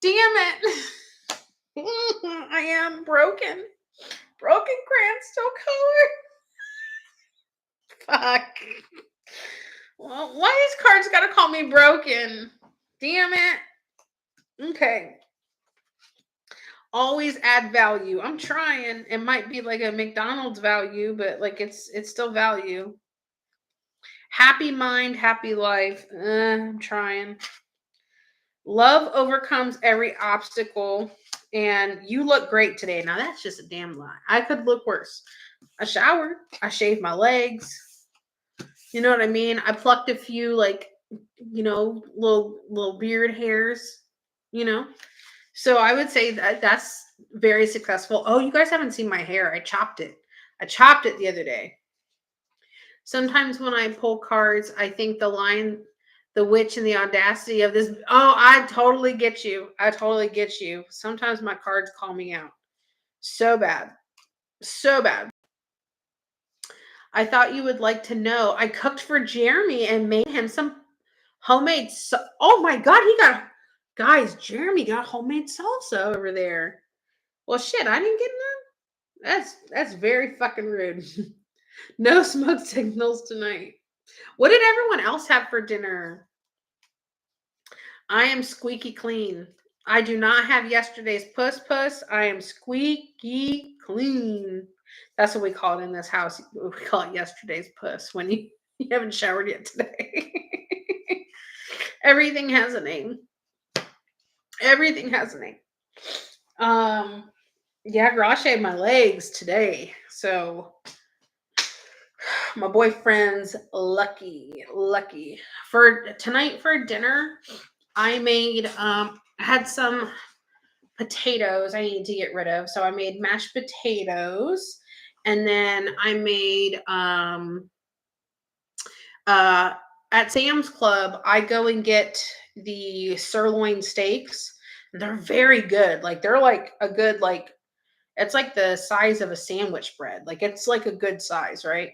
Damn it. I am broken. Broken crayon still color. Fuck. Well, why is cards gotta call me broken? Damn it. Okay. Always add value. I'm trying. It might be like a McDonald's value, but like it's still value. Happy mind, happy life. I'm trying. Love overcomes every obstacle. And you look great today. Now that's just a damn lie. I could look worse. I showered. I shaved my legs. You know what I mean? I plucked a few like, little beard hairs, So I would say that that's very successful. Oh, you guys haven't seen my hair. I chopped it. I chopped it the other day. Sometimes when I pull cards, I think the line, the witch and the audacity of this. Oh, I totally get you. I totally get you. Sometimes my cards call me out. So bad. So bad. I thought you would like to know. I cooked for Jeremy and made him some homemade. Oh my God, guys, Jeremy got homemade salsa over there. Well, shit, I didn't get none. That's very fucking rude. No smoke signals tonight. What did everyone else have for dinner? I am squeaky clean. I do not have yesterday's puss. I am squeaky clean. That's what we call it in this house. We call it yesterday's puss when you haven't showered yet today. Everything has a name. Everything has a name. Yeah, girl, I shaved my legs today. So my boyfriend's lucky. For tonight for dinner, I made had some potatoes I needed to get rid of. So I made mashed potatoes. And then I made at Sam's Club, I go and get the sirloin steaks. They're very good. Like they're like a good it's like the size of a sandwich bread. Like it's like a good size, right?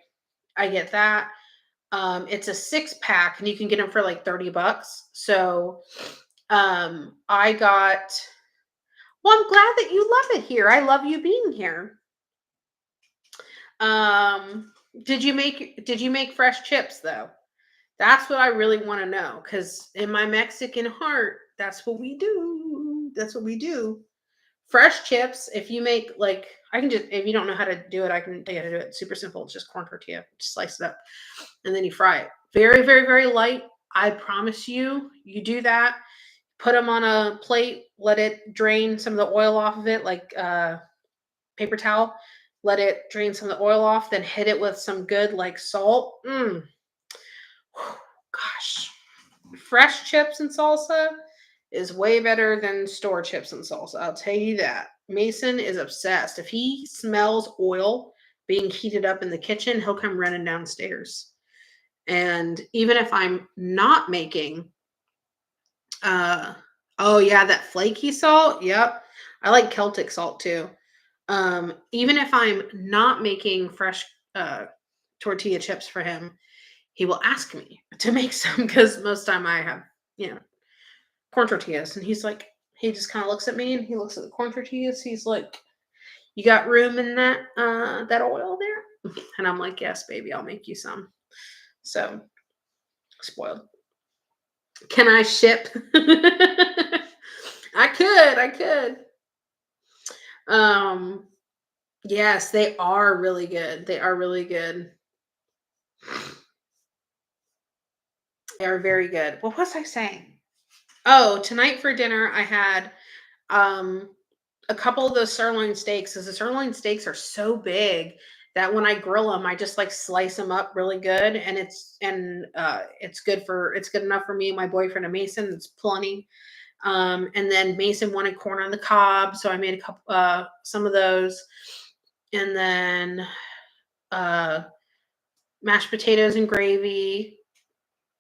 I get that. It's a 6-pack and you can get them for like $30. So I got, well, I'm glad that you love it here. I love you being here. Did you make fresh chips though? That's what I really want to know, because in my Mexican heart, that's what we do. That's what we do. Fresh chips. If you make like, I can just, if you don't know how to do it, I can tell you how to do it. It's super simple. It's just corn tortilla. Just slice it up and then you fry it. Very, very, very light. I promise you, you do that. Put them on a plate. Let it drain some of the oil off of it, like paper towel. Let it drain some of the oil off. Then hit it with some good like salt. Gosh, fresh chips and salsa is way better than store chips and salsa. I'll tell you that. Mason is obsessed. If he smells oil being heated up in the kitchen, he'll come running downstairs. And even if I'm not making, oh yeah, that flaky salt. Yep. I like Celtic salt too. Even if I'm not making fresh tortilla chips for him, he will ask me to make some, because most time I have, corn tortillas. And he's like, he just kind of looks at me and he looks at the corn tortillas. He's like, "You got room in that oil there?" And I'm like, "Yes, baby, I'll make you some." So spoiled. Can I ship? I could. Um, yes, they are really good. They are really good. They are very good. What was I saying? Oh, tonight for dinner I had um a couple of those sirloin steaks, because the sirloin steaks are so big that when I grill them, I just like slice them up really good, and it's good enough for me and my boyfriend and Mason. It's plenty. And then Mason wanted corn on the cob, so I made a couple some of those, and then uh, mashed potatoes and gravy,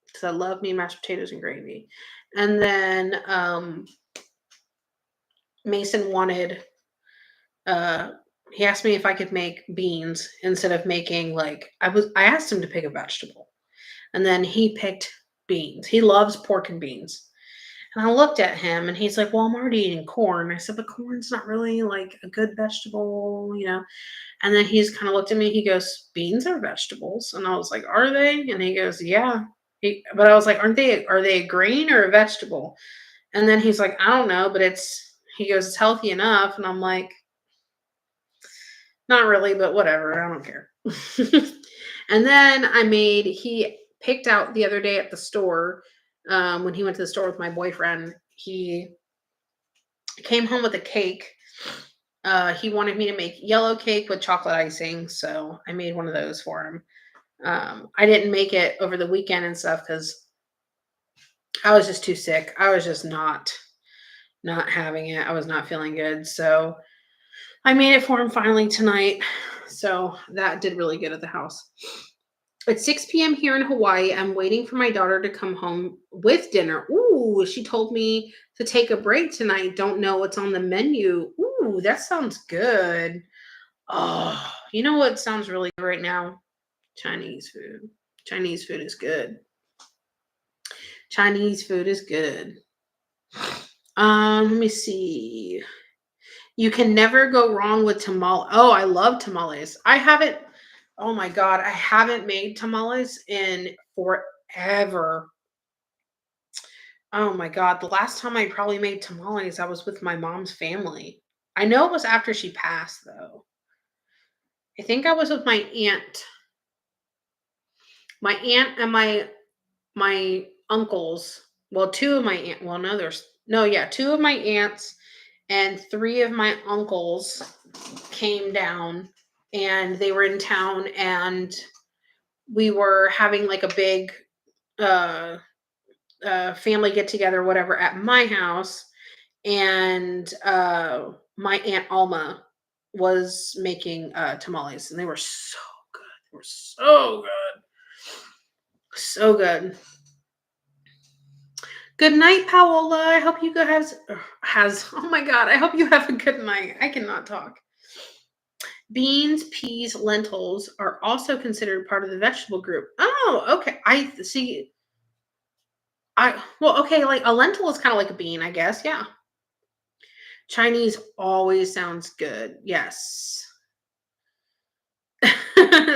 because I love me mashed potatoes and gravy, and then Mason wanted uh he asked me if I could make beans instead of making like I asked him to pick a vegetable. And then he picked beans. He loves pork and beans. And I looked at him and he's like, "Well, I'm already eating corn." I said, "But corn's not really like a good vegetable." And then he's kind of looked at me, he goes, "Beans are vegetables." And I was like, "Are they?" And he goes, "Yeah." But I was like, are they a grain or a vegetable?" And then he's like, "I don't know, but he goes, "It's healthy enough." And I'm like, "Not really, but whatever. I don't care." And then he picked out the other day at the store, when he went to the store with my boyfriend, he came home with a cake. He wanted me to make yellow cake with chocolate icing, so I made one of those for him. I didn't make it over the weekend and stuff because I was just too sick. I was just not having it. I was not feeling good. So I made it for him finally tonight. So that did really good at the house. It's 6 p.m. here in Hawaii. I'm waiting for my daughter to come home with dinner. Ooh, she told me to take a break tonight. Don't know what's on the menu. Ooh, that sounds good. Oh, you know what sounds really good right now? Chinese food. Chinese food is good. Chinese food is good. Let me see. You can never go wrong with tamales. Oh, I love tamales. I haven't, oh my God, I haven't made tamales in forever. Oh my God, the last time I probably made tamales, I was with my mom's family. I know it was after she passed, though. I think I was with my aunt. My aunt and my uncles. Well, two of my aunt. Well, no, yeah, two of my aunts and three of my uncles came down, and they were in town, and we were having like a big uh, family get together, whatever, at my house. And my aunt Alma was making tamales, and they were so good. They were so good, so good. Good night, Paola. I hope you guys oh my God, I hope you have a good night. I cannot talk. Beans, peas, lentils are also considered part of the vegetable group. Oh, okay. I see. Well, okay, like a lentil is kind of like a bean, I guess. Yeah. Chinese always sounds good. Yes.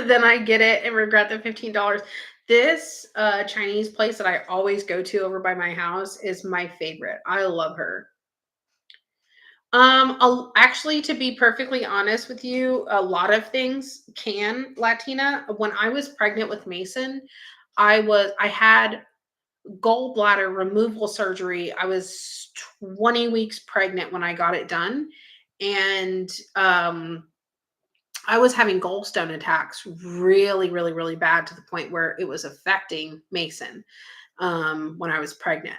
then I get it and regret the $15. This Chinese place that I always go to over by my house is my favorite. I love her. Actually, to be perfectly honest with you, a lot of things can Latina. When I was pregnant with Mason, I had gallbladder removal surgery. I was 20 weeks pregnant when I got it done. And I was having gallstone attacks really, really, really bad to the point where it was affecting Mason when I was pregnant.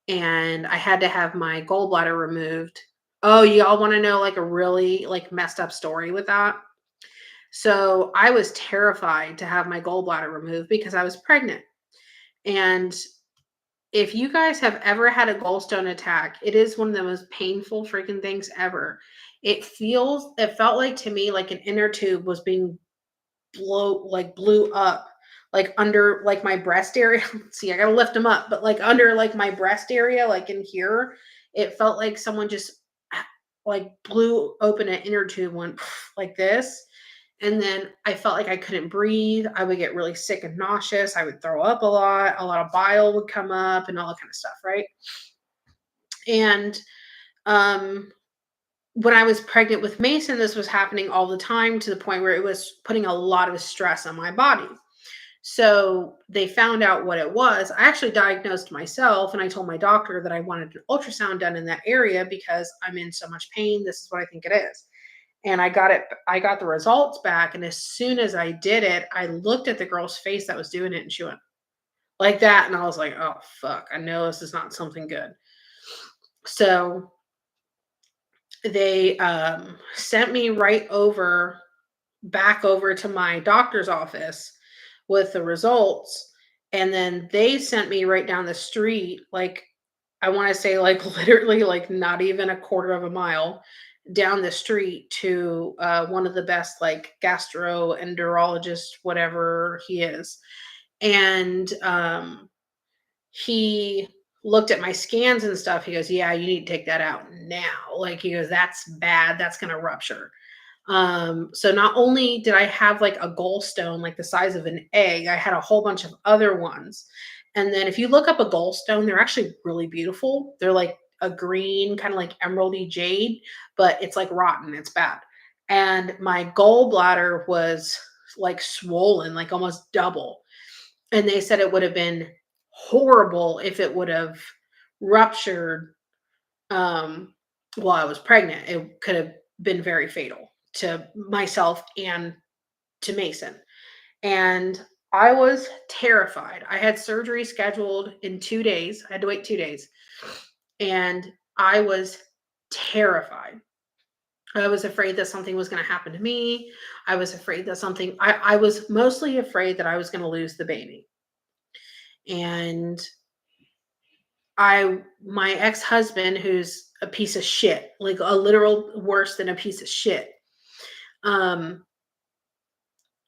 And I had to have my gallbladder removed. Oh, y'all want to know like a really like messed up story with that? So I was terrified to have my gallbladder removed because I was pregnant. And if you guys have ever had a gallstone attack, it is one of the most painful freaking things ever. It felt like to me like an inner tube was being blew up like under like my breast area. See, I gotta lift them up, but like under like my breast area, like in here, it felt like someone just like blew open an inner tube, went like this. And then I felt like I couldn't breathe. I would get really sick and nauseous. I would throw up a lot. A lot of bile would come up and all that kind of stuff, right? And um when I was pregnant with Mason, this was happening all the time to the point where it was putting a lot of stress on my body. So they found out what it was. I actually diagnosed myself and I told my doctor that I wanted an ultrasound done in that area because I'm in so much pain. This is what I think it is. And I got the results back. And as soon as I did it, I looked at the girl's face that was doing it and she went like that. And I was like, oh, fuck, I know this is not something good. So they sent me back over to my doctor's office with the results. And then they sent me right down the street, like, I want to say, like, literally, like, not even a quarter of a mile down the street to one of the best, like, gastroenterologist, whatever he is. And he looked at my scans and stuff. He goes, yeah, you need to take that out now. Like, he goes, that's bad. That's going to rupture. So not only did I have like a gallstone, like the size of an egg, I had a whole bunch of other ones. And then if you look up a gallstone, they're actually really beautiful. They're like a green, kind of like emeraldy jade, but it's like rotten. It's bad. And my gallbladder was like swollen, like almost double. And they said it would have been horrible if it would have ruptured while I was pregnant. It could have been very fatal to myself and to Mason. And I was terrified. I had surgery scheduled in 2 days. I had to wait 2 days. And I was terrified. I was afraid that something was going to happen to me. I was afraid that I was mostly afraid that I was going to lose the baby. And my ex-husband, who's a piece of shit, like a literal worse than a piece of shit,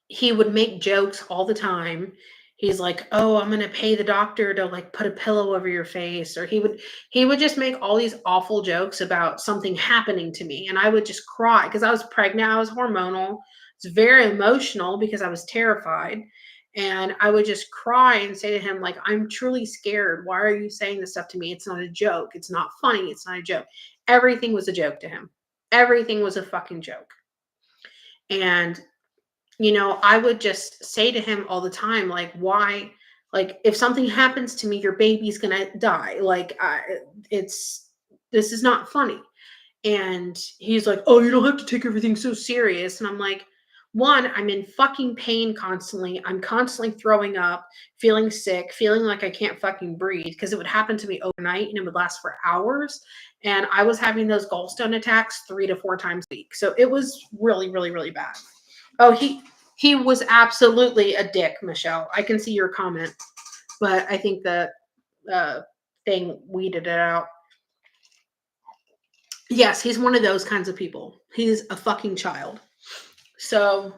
he would make jokes all the time. He's like, "Oh, I'm gonna pay the doctor to like put a pillow over your face," or he would just make all these awful jokes about something happening to me, and I would just cry because I was pregnant. I was hormonal. It's very emotional because I was terrified, and I would just cry and say to him, like, "I'm truly scared. Why are you saying this stuff to me? It's not a joke. It's not funny. It's not a joke." Everything was a joke to him. Everything was a fucking joke, and I would just say to him all the time, like, why, like, if something happens to me, your baby's gonna die. Like, this is not funny. And he's like, oh, you don't have to take everything so serious. And I'm like, one, I'm in fucking pain constantly. I'm constantly throwing up, feeling sick, feeling like I can't fucking breathe because it would happen to me overnight and it would last for hours. And I was having those gallstone attacks 3 to 4 times a week. So it was really, really, really bad. Oh, he was absolutely a dick, Michelle. I can see your comment, but I think the thing weeded it out. Yes, he's one of those kinds of people. He's a fucking child. So,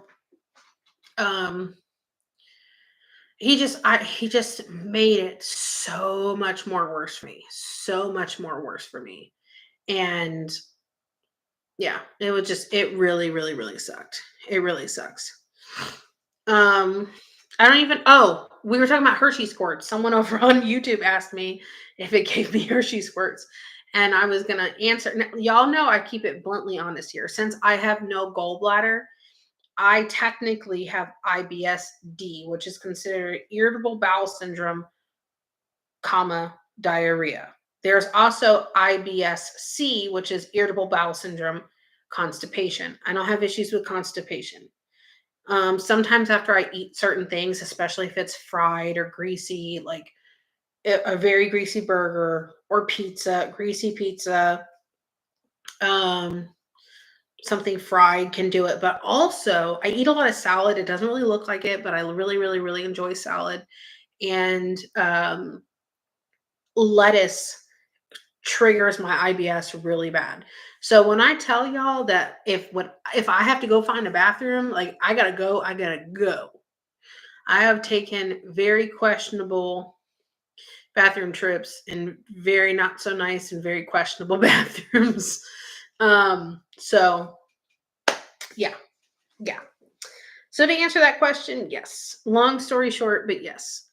he just made it so much more worse for me. So much more worse for me. And yeah, it really, really, really sucked. It really sucks. I don't even. Oh, we were talking about Hershey squirts. Someone over on YouTube asked me if it gave me Hershey squirts, and I was gonna answer. Now, y'all know I keep it bluntly honest here. Since I have no gallbladder, I technically have IBS-D, which is considered irritable bowel syndrome, comma diarrhea. There's also IBS-C, which is irritable bowel syndrome, constipation. I don't have issues with constipation. Sometimes after I eat certain things, especially if it's fried or greasy, like a very greasy burger or pizza, greasy pizza, um, something fried can do it. But also, I eat a lot of salad. It doesn't really look like it, but I really, really, really enjoy salad. And lettuce triggers my IBS really bad. So when I tell y'all that if I have to go find a bathroom, like I gotta go, I gotta go. I have taken very questionable bathroom trips in very not so nice and very questionable bathrooms. So yeah, yeah. So to answer that question, yes. Long story short, but yes.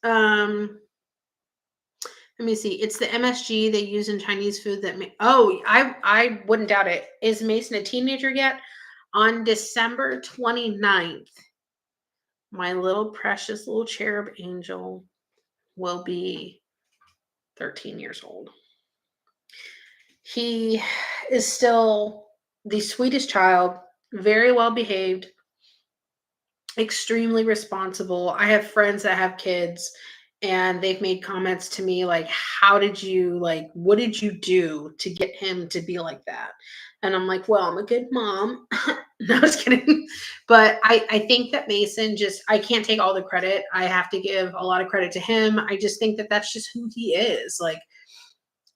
Let me see. It's the MSG they use in Chinese food that oh, I wouldn't doubt it. Is Mason a teenager yet? On December 29th, my little precious little cherub angel will be 13 years old. He is still the sweetest child, very well behaved, extremely responsible. I have friends that have kids and they've made comments to me like, how did you, like, what did you do to get him to be like that? And I'm like, well, I'm a good mom. No, I was kidding. But I think that Mason just, I can't take all the credit. I have to give a lot of credit to him. I just think that that's just who he is. Like,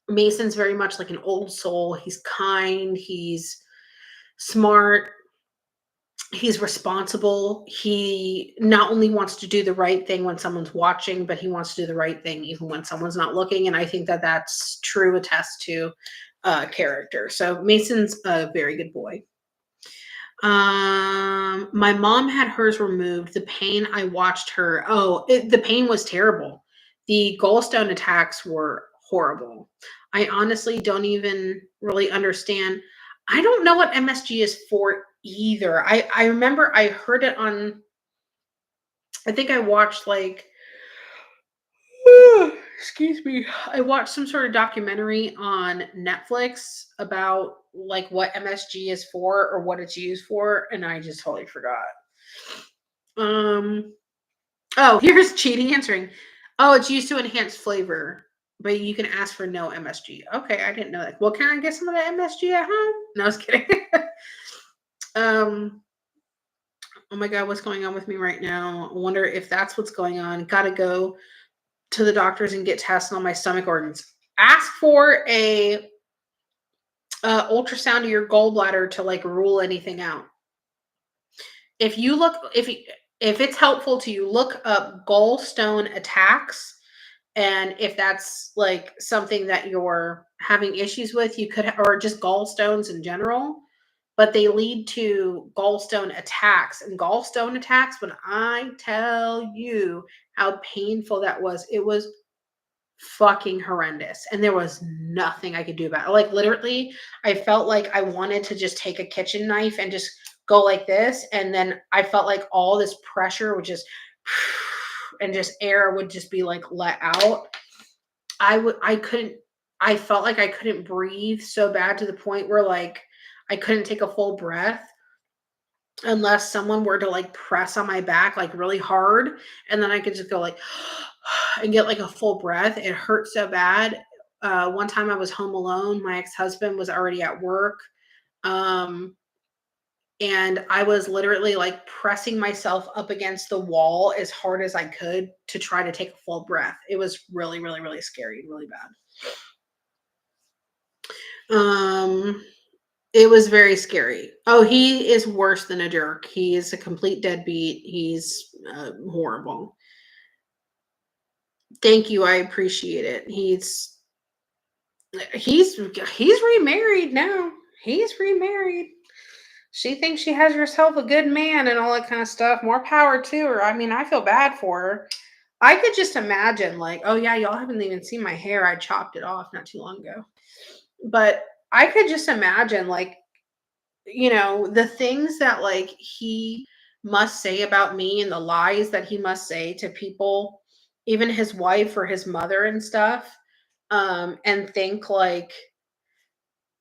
Mason's very much like an old soul. He's kind, he's smart, he's responsible. He not only wants to do the right thing when someone's watching, but he wants to do the right thing even when someone's not looking. And I think that that's true attest to character. So Mason's a very good boy. My mom had hers removed. The pain I watched her. The pain was terrible. The gallstone attacks were horrible. I honestly don't even really understand. I don't know what MSG is for either. I remember I heard it on. I think I watched like excuse me. I watched some sort of documentary on Netflix about like what MSG is for or what it's used for, and I just totally forgot. Um. Oh, here's Cheating answering. Oh, it's used to enhance flavor, but you can ask for no MSG. Okay, I didn't know that. Well, can I get some of that MSG at home? No, I was kidding. um. Oh my God, what's going on with me right now? I wonder if that's what's going on. Gotta go to the doctors and get tests on my stomach organs. Ask for a ultrasound of your gallbladder to like rule anything out. If you look, if it's helpful to you, look up gallstone attacks, and if that's like something that you're having issues with, you could, or just gallstones in general. But they lead to gallstone attacks, and gallstone attacks. When I tell you how painful that was, it was fucking horrendous, and there was nothing I could do about it. Like literally, I felt like I wanted to just take a kitchen knife and just go like this, and then I felt like all this pressure would just and just air would just be like let out. I couldn't, I felt like I couldn't breathe so bad to the point where like I couldn't take a full breath unless someone were to like press on my back like really hard, and then I could just go like and get like a full breath. It hurt so bad. One time I was home alone. My ex-husband was already at work. Um, and I was literally like pressing myself up against the wall as hard as I could to try to take a full breath. It was really, really, really scary, really bad. It was very scary. Oh, he is worse than a jerk. He is a complete deadbeat. He's horrible. Thank you. I appreciate it. He's remarried now. He's remarried. She thinks she has herself a good man and all that kind of stuff. More power to her. I mean, I feel bad for her. I could just imagine, like, oh yeah, y'all haven't even seen my hair. I chopped it off not too long ago. But I could just imagine, like, the things that like he must say about me and the lies that he must say to people, even his wife or his mother and stuff. And think like,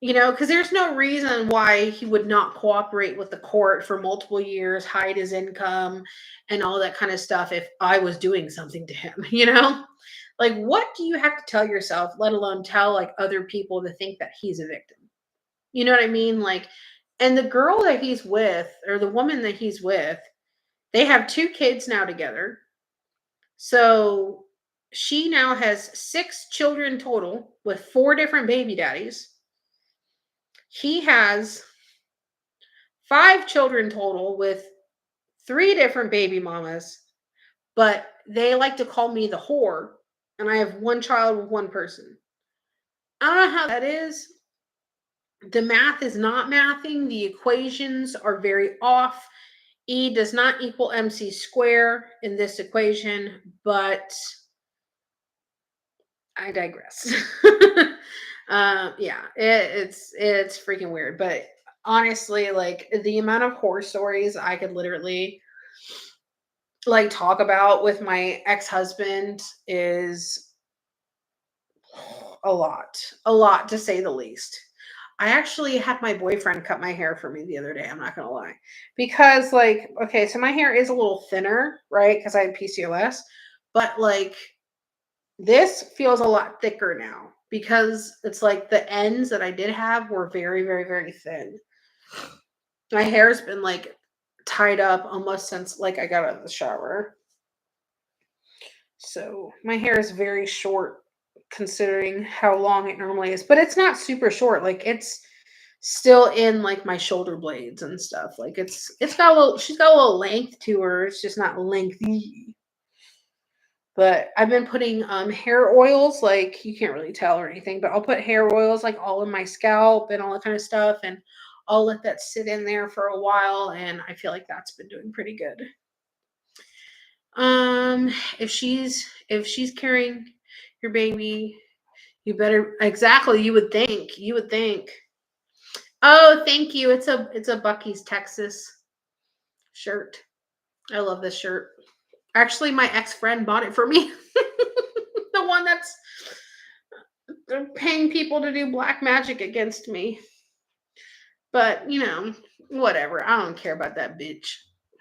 because there's no reason why he would not cooperate with the court for multiple years, hide his income and all that kind of stuff if I was doing something to him, you know? Like, what do you have to tell yourself, let alone tell like other people to think that he's a victim? You know what I mean? Like, and the girl that he's with, or the woman that he's with, they have 2 kids now together. So she now has 6 children total with 4 different baby daddies. He has 5 children total with 3 different baby mamas, but they like to call me the whore, and I have 1 child with 1 person. I don't know how that is. The math is not mathing. The equations are very off. E does not equal MC square in this equation, but I digress. Yeah, it's freaking weird. But honestly, like the amount of horror stories I could literally like talk about with my ex-husband is a lot to say the least. I actually had my boyfriend cut my hair for me the other day. I'm not gonna lie, because like, okay, so my hair is a little thinner, right? Because I had PCOS, but like this feels a lot thicker now because it's like the ends that I did have were very, very, very thin. My hair's been like tied up almost since like I got out of the shower. So my hair is very short considering how long it normally is, but it's not super short. Like it's still in like my shoulder blades and stuff. Like it's got a little she's got a little length to her. It's just not lengthy. But I've been putting hair oils, like you can't really tell or anything, but I'll put hair oils like all in my scalp and all that kind of stuff, and I'll let that sit in there for a while, and I feel like that's been doing pretty good. Um, if she's carrying your baby, you better exactly. You would think. You would think. Oh, thank you. It's a Bucky's Texas shirt. I love this shirt. Actually, my ex friend bought it for me. The one that's paying people to do black magic against me. But whatever. I don't care about that bitch.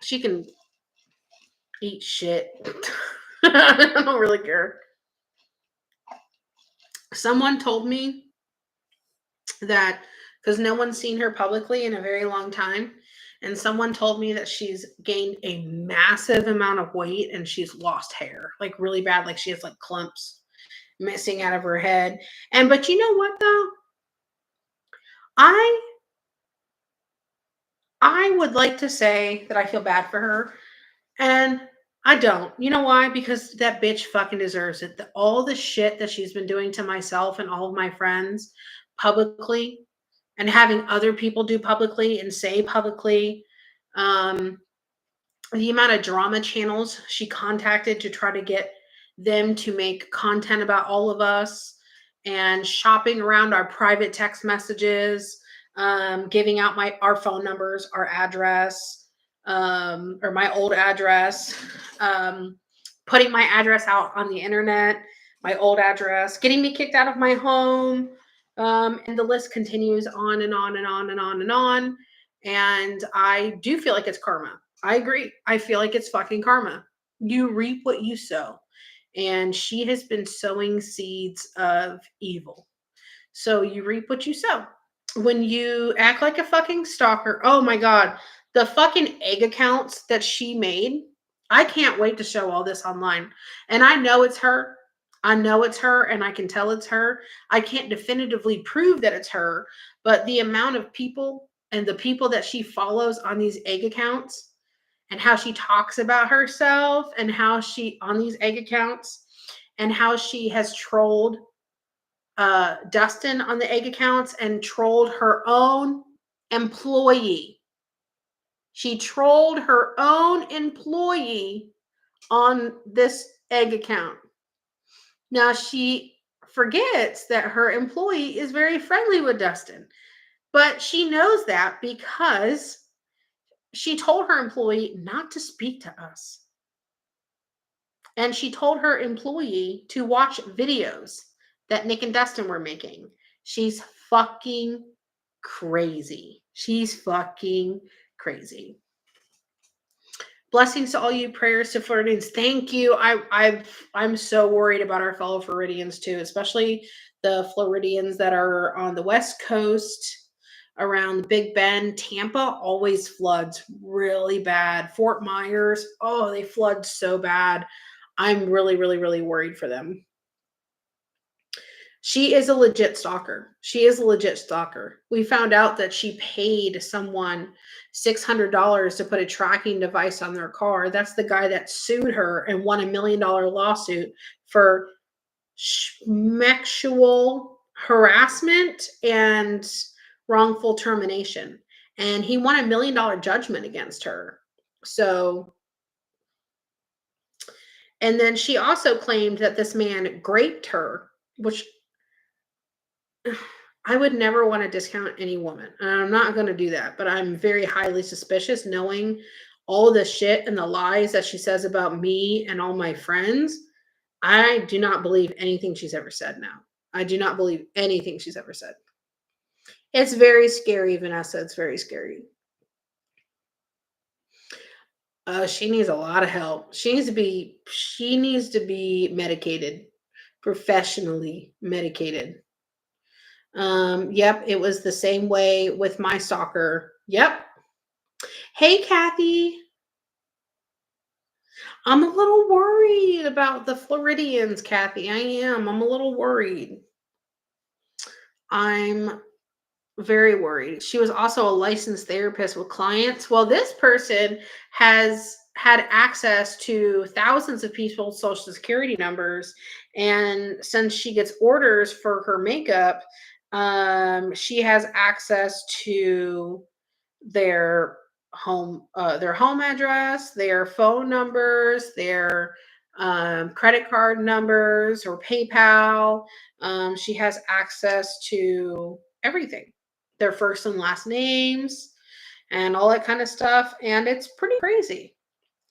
She can eat shit. I don't really care. Someone told me that because no one's seen her publicly in a very long time. And someone told me that she's gained a massive amount of weight and she's lost hair, like really bad. Like she has like clumps missing out of her head. But you know what though? I I would like to say that I feel bad for her, and I don't. You know why? Because that bitch fucking deserves it. All the shit that she's been doing to myself and all of my friends publicly, and having other people do publicly and say publicly, um, the amount of drama channels she contacted to try to get them to make content about all of us, and shopping around our private text messages, giving out our phone numbers, our address, or my old address, um, putting my address out on the internet, my old address, getting me kicked out of my home. And the list continues on and on and on and on and on. And I do feel like it's karma. I agree. I feel like it's fucking karma. You reap what you sow. And she has been sowing seeds of evil. So you reap what you sow. When you act like a fucking stalker, oh my God, the fucking egg accounts that she made, I can't wait to show all this online. And I know it's her. I know it's her, and I can tell it's her. I can't definitively prove that it's her, but the amount of people and the people that she follows on these egg accounts, and how she talks about herself, and how she on these egg accounts, and how she has trolled Dustin on the egg accounts and trolled her own employee. She trolled her own employee on this egg account. Now she forgets that her employee is very friendly with Dustin, but she knows that because she told her employee not to speak to us. And she told her employee to watch videos that Nick and Dustin were making. She's fucking crazy. She's fucking crazy. Blessings to all you, prayers to Floridians. Thank you. I'm so worried about our fellow Floridians too, especially the Floridians that are on the West Coast around Big Bend. Tampa always floods really bad. Fort Myers, oh, they flood so bad. I'm really, really, really worried for them. She is a legit stalker. She is a legit stalker. We found out that she paid someone $600 to put a tracking device on their car. That's the guy that sued her and won $1 million lawsuit for sexual harassment and wrongful termination. And he won $1 million judgment against her. So, and then she also claimed that this man raped her, which I would never want to discount any woman. And I'm not going to do that, but I'm very highly suspicious knowing all the shit and the lies that she says about me and all my friends. I do not believe anything she's ever said now. I do not believe anything she's ever said. It's very scary, Vanessa. It's very scary. She needs a lot of help. She needs to be medicated, professionally medicated. Yep, it was the same way with my stalker. Yep. Hey, Kathy. I'm a little worried about the Floridians, Kathy. I am. I'm a little worried. I'm very worried. She was also a licensed therapist with clients. Well, this person has had access to thousands of people's social security numbers. And since she gets orders for her makeup, she has access to their home address, their phone numbers, their credit card numbers or PayPal. She has access to everything, their first and last names and all that kind of stuff. And it's pretty crazy.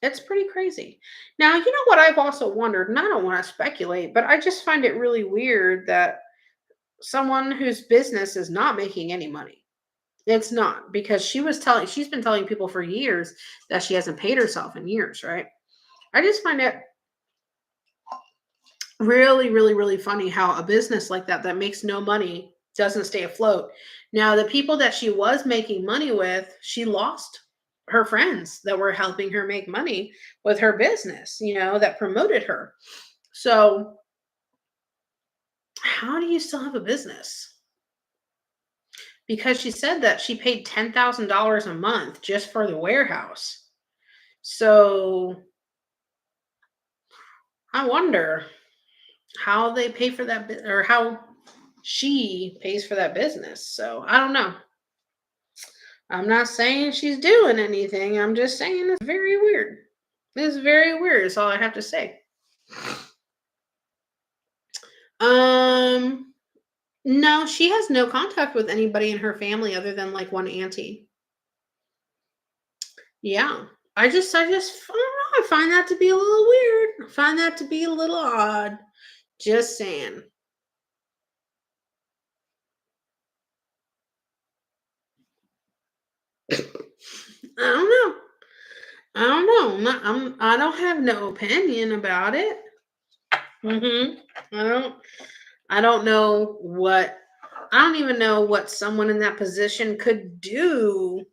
It's pretty crazy. Now, you know what I've also wondered, and I don't want to speculate, but I just find it really weird that someone whose business is not making any money. It's not, because she's been telling people for years that she hasn't paid herself in years, right? I just find it really, really, really funny how a business like that makes no money doesn't stay afloat. Now, the people that she was making money with, she lost her friends that were helping her make money with her business, that promoted her. So, how do you still have a business? Because she said that she paid $10,000 a month just for the warehouse. So I wonder how they pay for that, or how she pays for that business. So I don't know. I'm not saying she's doing anything. I'm just saying it's very weird. It's very weird. Is all I have to say. No, she has no contact with anybody in her family other than like one auntie. Yeah. I don't know, I find that to be a little weird. I find that to be a little odd. Just saying. I don't know. I don't know. I don't have no opinion about it. I don't know what. I don't even know what someone in that position could do.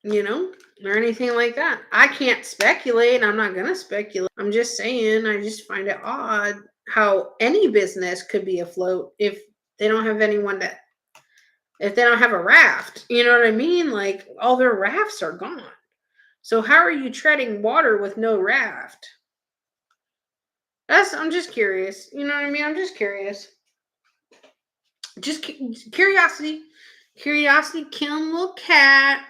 Or anything like that. I can't speculate. I'm not gonna speculate. I'm just saying. I just find it odd how any business could be afloat if they don't have anyone to. If they don't have a raft, you know what I mean? Like all their rafts are gone. So how are you treading water with no raft? I'm just curious. You know what I mean? I'm just curious. Just curiosity. Curiosity killing little cat.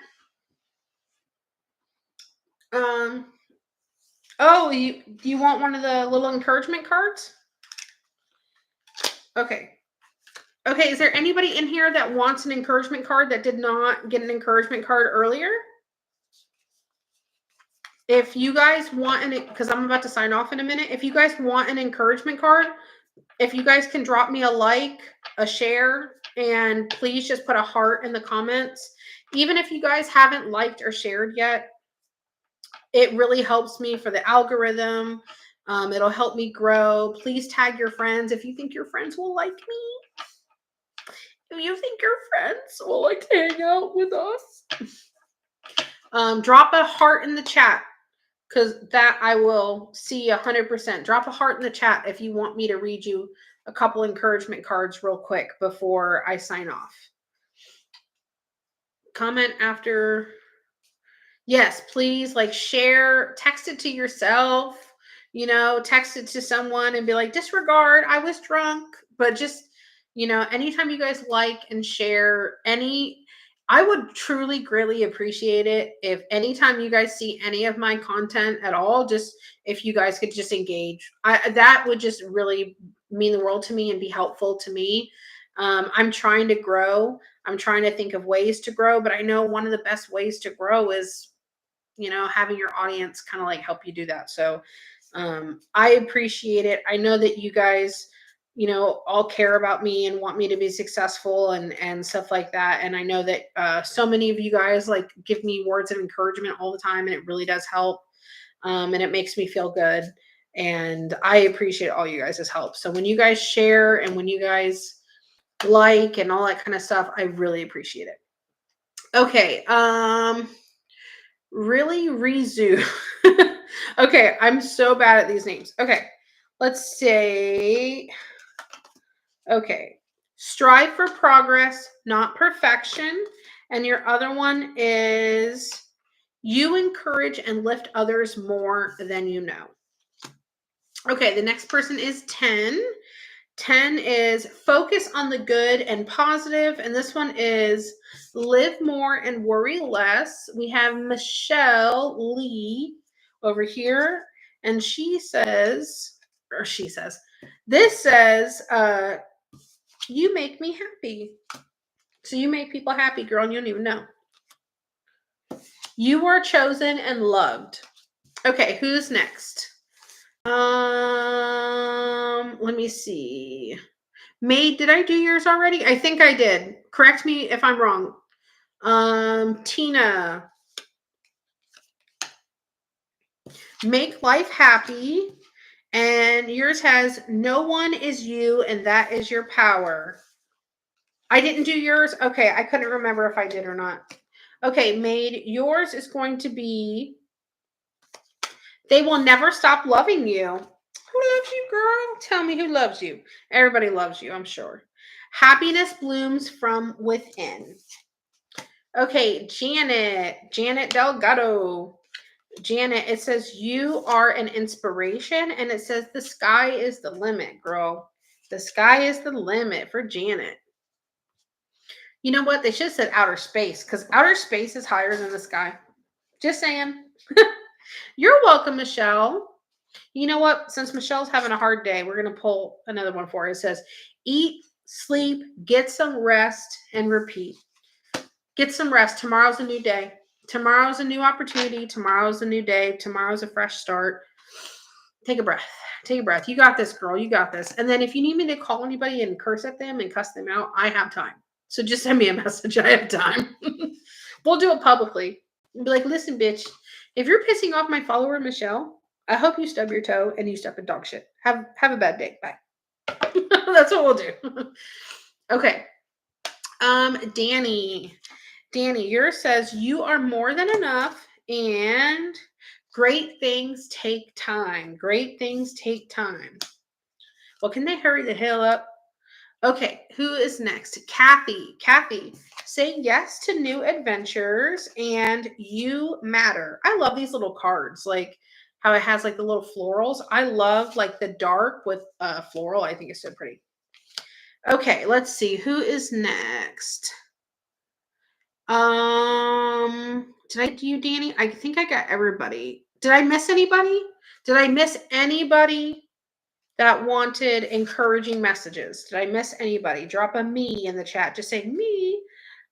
Oh, you want one of the little encouragement cards? Okay. Okay, is there anybody in here that wants an encouragement card that did not get an encouragement card earlier? If you guys want an, because I'm about to sign off in a minute, if you guys want an encouragement card, if you guys can drop me a like, a share, and please just put a heart in the comments. Even if you guys haven't liked or shared yet, it really helps me for the algorithm. It'll help me grow. Please tag your friends if you think your friends will like me. If you think your friends will like to hang out with us. Drop a heart in the chat, because that I will see 100%. Drop a heart in the chat if you want me to read you a couple encouragement cards real quick before I sign off. Comment after. Yes, please, like, share, text it to yourself, text it to someone and be like, disregard, I was drunk. But just, anytime you guys like and share I would truly greatly appreciate it if anytime you guys see any of my content at all, just if you guys could just engage. That would just really mean the world to me and be helpful to me. I'm trying to grow. I'm trying to think of ways to grow, but I know one of the best ways to grow is having your audience kind of like help you do that. So I appreciate it. I know that you guys, all care about me and want me to be successful and stuff like that. And I know that so many of you guys like give me words of encouragement all the time, and it really does help. And it makes me feel good. And I appreciate all you guys' help. So when you guys share and when you guys like and all that kind of stuff, I really appreciate it. Okay. Really, Rizu. Okay, I'm so bad at these names. Okay, let's say, okay, strive for progress, not perfection. And your other one is you encourage and lift others more than you know. Okay, the next person is 10. 10 is focus on the good and positive, and this one is live more and worry less. We have Michelle Lee over here, and this says, you make me happy. So you make people happy, girl, and you don't even know. You are chosen and loved. Okay, who's next? Let me see. May, did I do yours already? I think I did. Correct me if I'm wrong. Tina. Make life happy. And yours has no one is you, and that is your power. I didn't do yours. Okay, I couldn't remember if I did or not. Okay, Maid, yours is going to be they will never stop loving you. Who loves you, girl? Tell me who loves you. Everybody loves you, I'm sure. Happiness blooms from within. Okay, Janet Delgado. Janet, it says you are an inspiration, and it says the sky is the limit, girl. The sky is the limit for Janet. You know what? They should have said outer space, because outer space is higher than the sky. Just saying. You're welcome, Michelle. You know what? Since Michelle's having a hard day, we're going to pull another one for her. It says, eat, sleep, get some rest, and repeat. Get some rest. Tomorrow's a new day. Tomorrow's a new opportunity. Tomorrow's a new day. Tomorrow's a fresh start. Take a breath. Take a breath. You got this, girl. You got this. And then if you need me to call anybody and curse at them and cuss them out, I have time. So just send me a message. I have time. We'll do it publicly. And be like, listen, bitch, if you're pissing off my follower, Michelle, I hope you stub your toe and you step in dog shit. Have a bad day. Bye. That's what we'll do. Okay. Danny, yours says you are more than enough, and great things take time. Great things take time. Well, can they hurry the hell up? Okay, who is next? Kathy. Kathy, say yes to new adventures, and you matter. I love these little cards, like how it has like the little florals. I love like the dark with floral. I think it's so pretty. Okay, let's see who is next. Did I do you, Danny? I think I got everybody. Did I miss anybody? Did I miss anybody that wanted encouraging messages? Did I miss anybody? Drop a me in the chat. Just say me.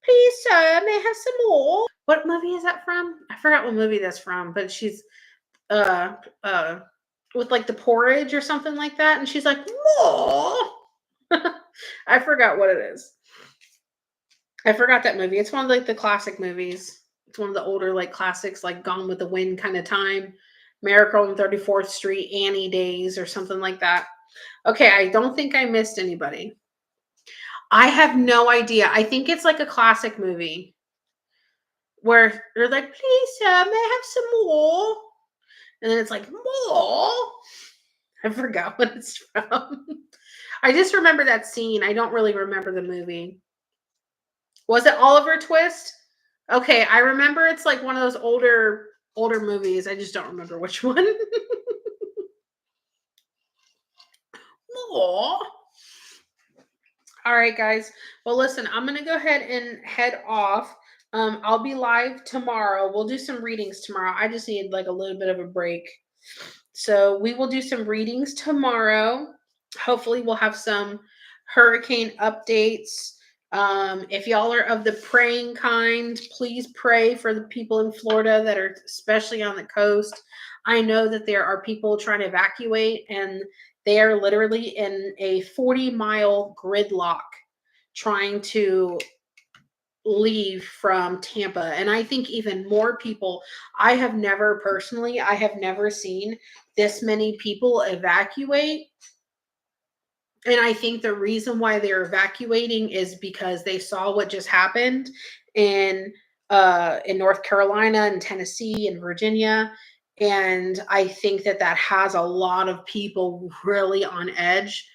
Please, sir, may I have some more? What movie is that from? I forgot what movie that's from, but she's uh uh with like the porridge or something like that, and she's like, more. I forgot what it is. I forgot that movie. It's one of like the classic movies. It's one of the older like classics, like Gone with the Wind kind of time. Miracle on 34th Street, Annie Days, or something like that. Okay, I don't think I missed anybody. I have no idea. I think it's like a classic movie where they're like, please, may I have some more? And then it's like, more? I forgot what it's from. I just remember that scene. I don't really remember the movie. Was it Oliver Twist? Okay, I remember it's like one of those older movies. I just don't remember which one. Aw. All right, guys. Well, listen, I'm gonna go ahead and head off. I'll be live tomorrow. We'll do some readings tomorrow. I just need like a little bit of a break. So we will do some readings tomorrow. Hopefully, we'll have some hurricane updates. If y'all are of the praying kind, please pray for the people in Florida that are especially on the coast. I know that there are people trying to evacuate, and they are literally in a 40-mile gridlock trying to leave from Tampa. And I think even more people, I have never seen this many people evacuate. And I think the reason why they're evacuating is because they saw what just happened in North Carolina and Tennessee and Virginia. And I think that that has a lot of people really on edge,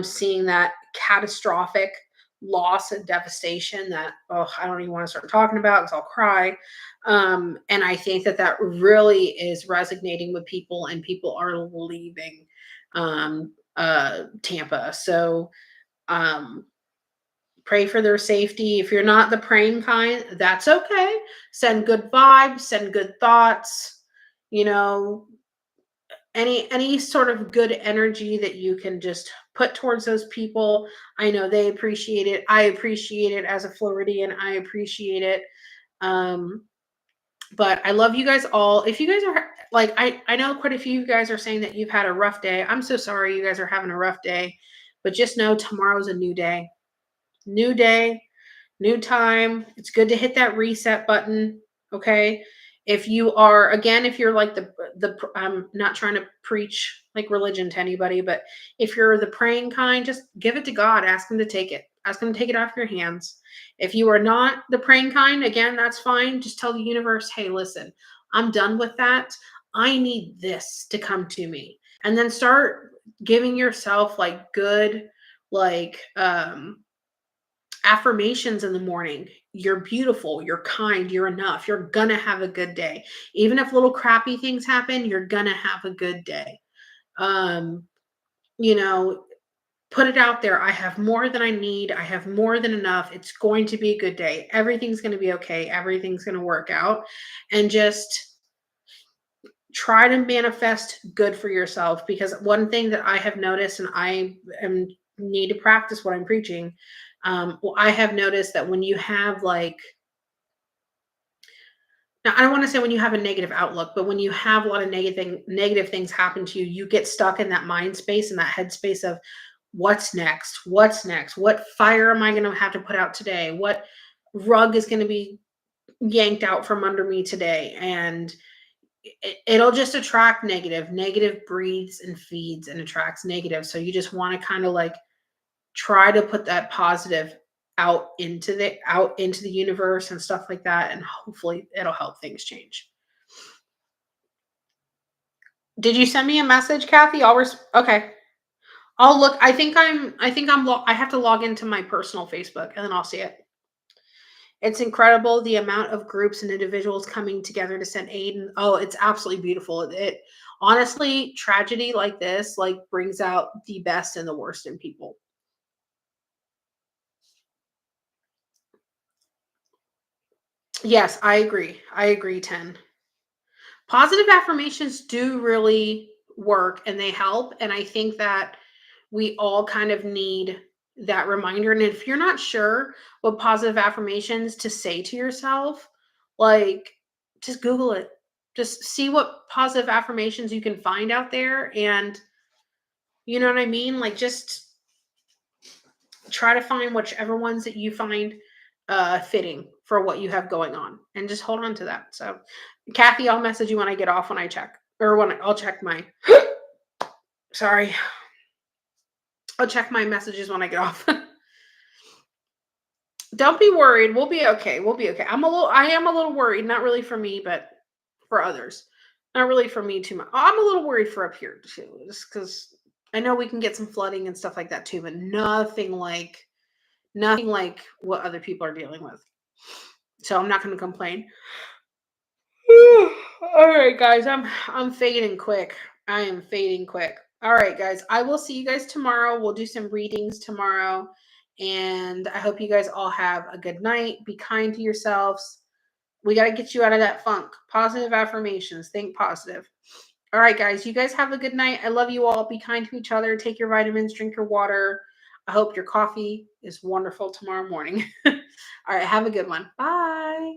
seeing that catastrophic loss and devastation that, oh, I don't even want to start talking about because I'll cry. And I think that that really is resonating with people, and people are leaving Tampa. So pray for their safety. If you're not the praying kind, that's okay. Send good vibes, send good thoughts, you know, any sort of good energy that you can just put towards those people. I know they appreciate it. I appreciate it as a Floridian. I appreciate it. But I love you guys all. If you guys are like, I know quite a few of you guys are saying that you've had a rough day. I'm so sorry you guys are having a rough day, but just know tomorrow's a new day. New day, new time. It's good to hit that reset button. Okay. If you are, again, if you're like I'm not trying to preach like religion to anybody, but if you're the praying kind, just give it to God. Ask him to take it. Ask him to take it off your hands. If you are not the praying kind, again, that's fine. Just tell the universe, hey, listen, I'm done with that. I need this to come to me. And then start giving yourself like good, like, affirmations in the morning. You're beautiful, you're kind, you're enough, you're gonna have a good day. Even if little crappy things happen, you're gonna have a good day. um you know, put it out there. I have more than I need, I have more than enough, it's going to be a good day, everything's going to be okay, everything's going to work out. And just try to manifest good for yourself, because one thing that I have noticed, and need to practice what I'm preaching. Well, I have noticed that when you have like, now I don't want to say when you have a negative outlook, but when you have a lot of negative things happen to you, you get stuck in that mind space and that headspace of what's next, what's next, what fire am I going to have to put out today, what rug is going to be yanked out from under me today. And it'll just attract negative. Negative breathes and feeds and attracts negative. So you just want to kind of like try to put that positive out into the universe and stuff like that, and hopefully it'll help things change. Did you send me a message, Kathy? Okay. I'll look. I have to log into my personal Facebook and then I'll see it. It's incredible the amount of groups and individuals coming together to send aid, and oh, it's absolutely beautiful. It honestly, tragedy like this like brings out the best and the worst in people. Yes, I agree. I agree, 10. Positive affirmations do really work and they help. And I think that we all kind of need that reminder. And if you're not sure what positive affirmations to say to yourself, like just Google it. Just see what positive affirmations you can find out there. And you know what I mean? Like just try to find whichever ones that you find fitting for what you have going on and just hold on to that. So, Kathy, I'll message you when I get off when I check or I'll check my, sorry, I'll check my messages when I get off. Don't be worried. We'll be okay. We'll be okay. I am a little worried, not really for me, but for others. Not really for me too much. I'm a little worried for up here too, just because I know we can get some flooding and stuff like that too, but nothing like what other people are dealing with. So I'm not going to complain. All right, guys, I'm fading quick. I am fading quick. All right, guys, I will see you guys tomorrow. We'll do some readings tomorrow, and I hope you guys all have a good night. Be kind to yourselves. We got to get you out of that funk. Positive affirmations. Think positive. All right, guys, you guys have a good night. I love you all. Be kind to each other. Take your vitamins. Drink your water. I hope your coffee is wonderful tomorrow morning. All right, have a good one. Bye.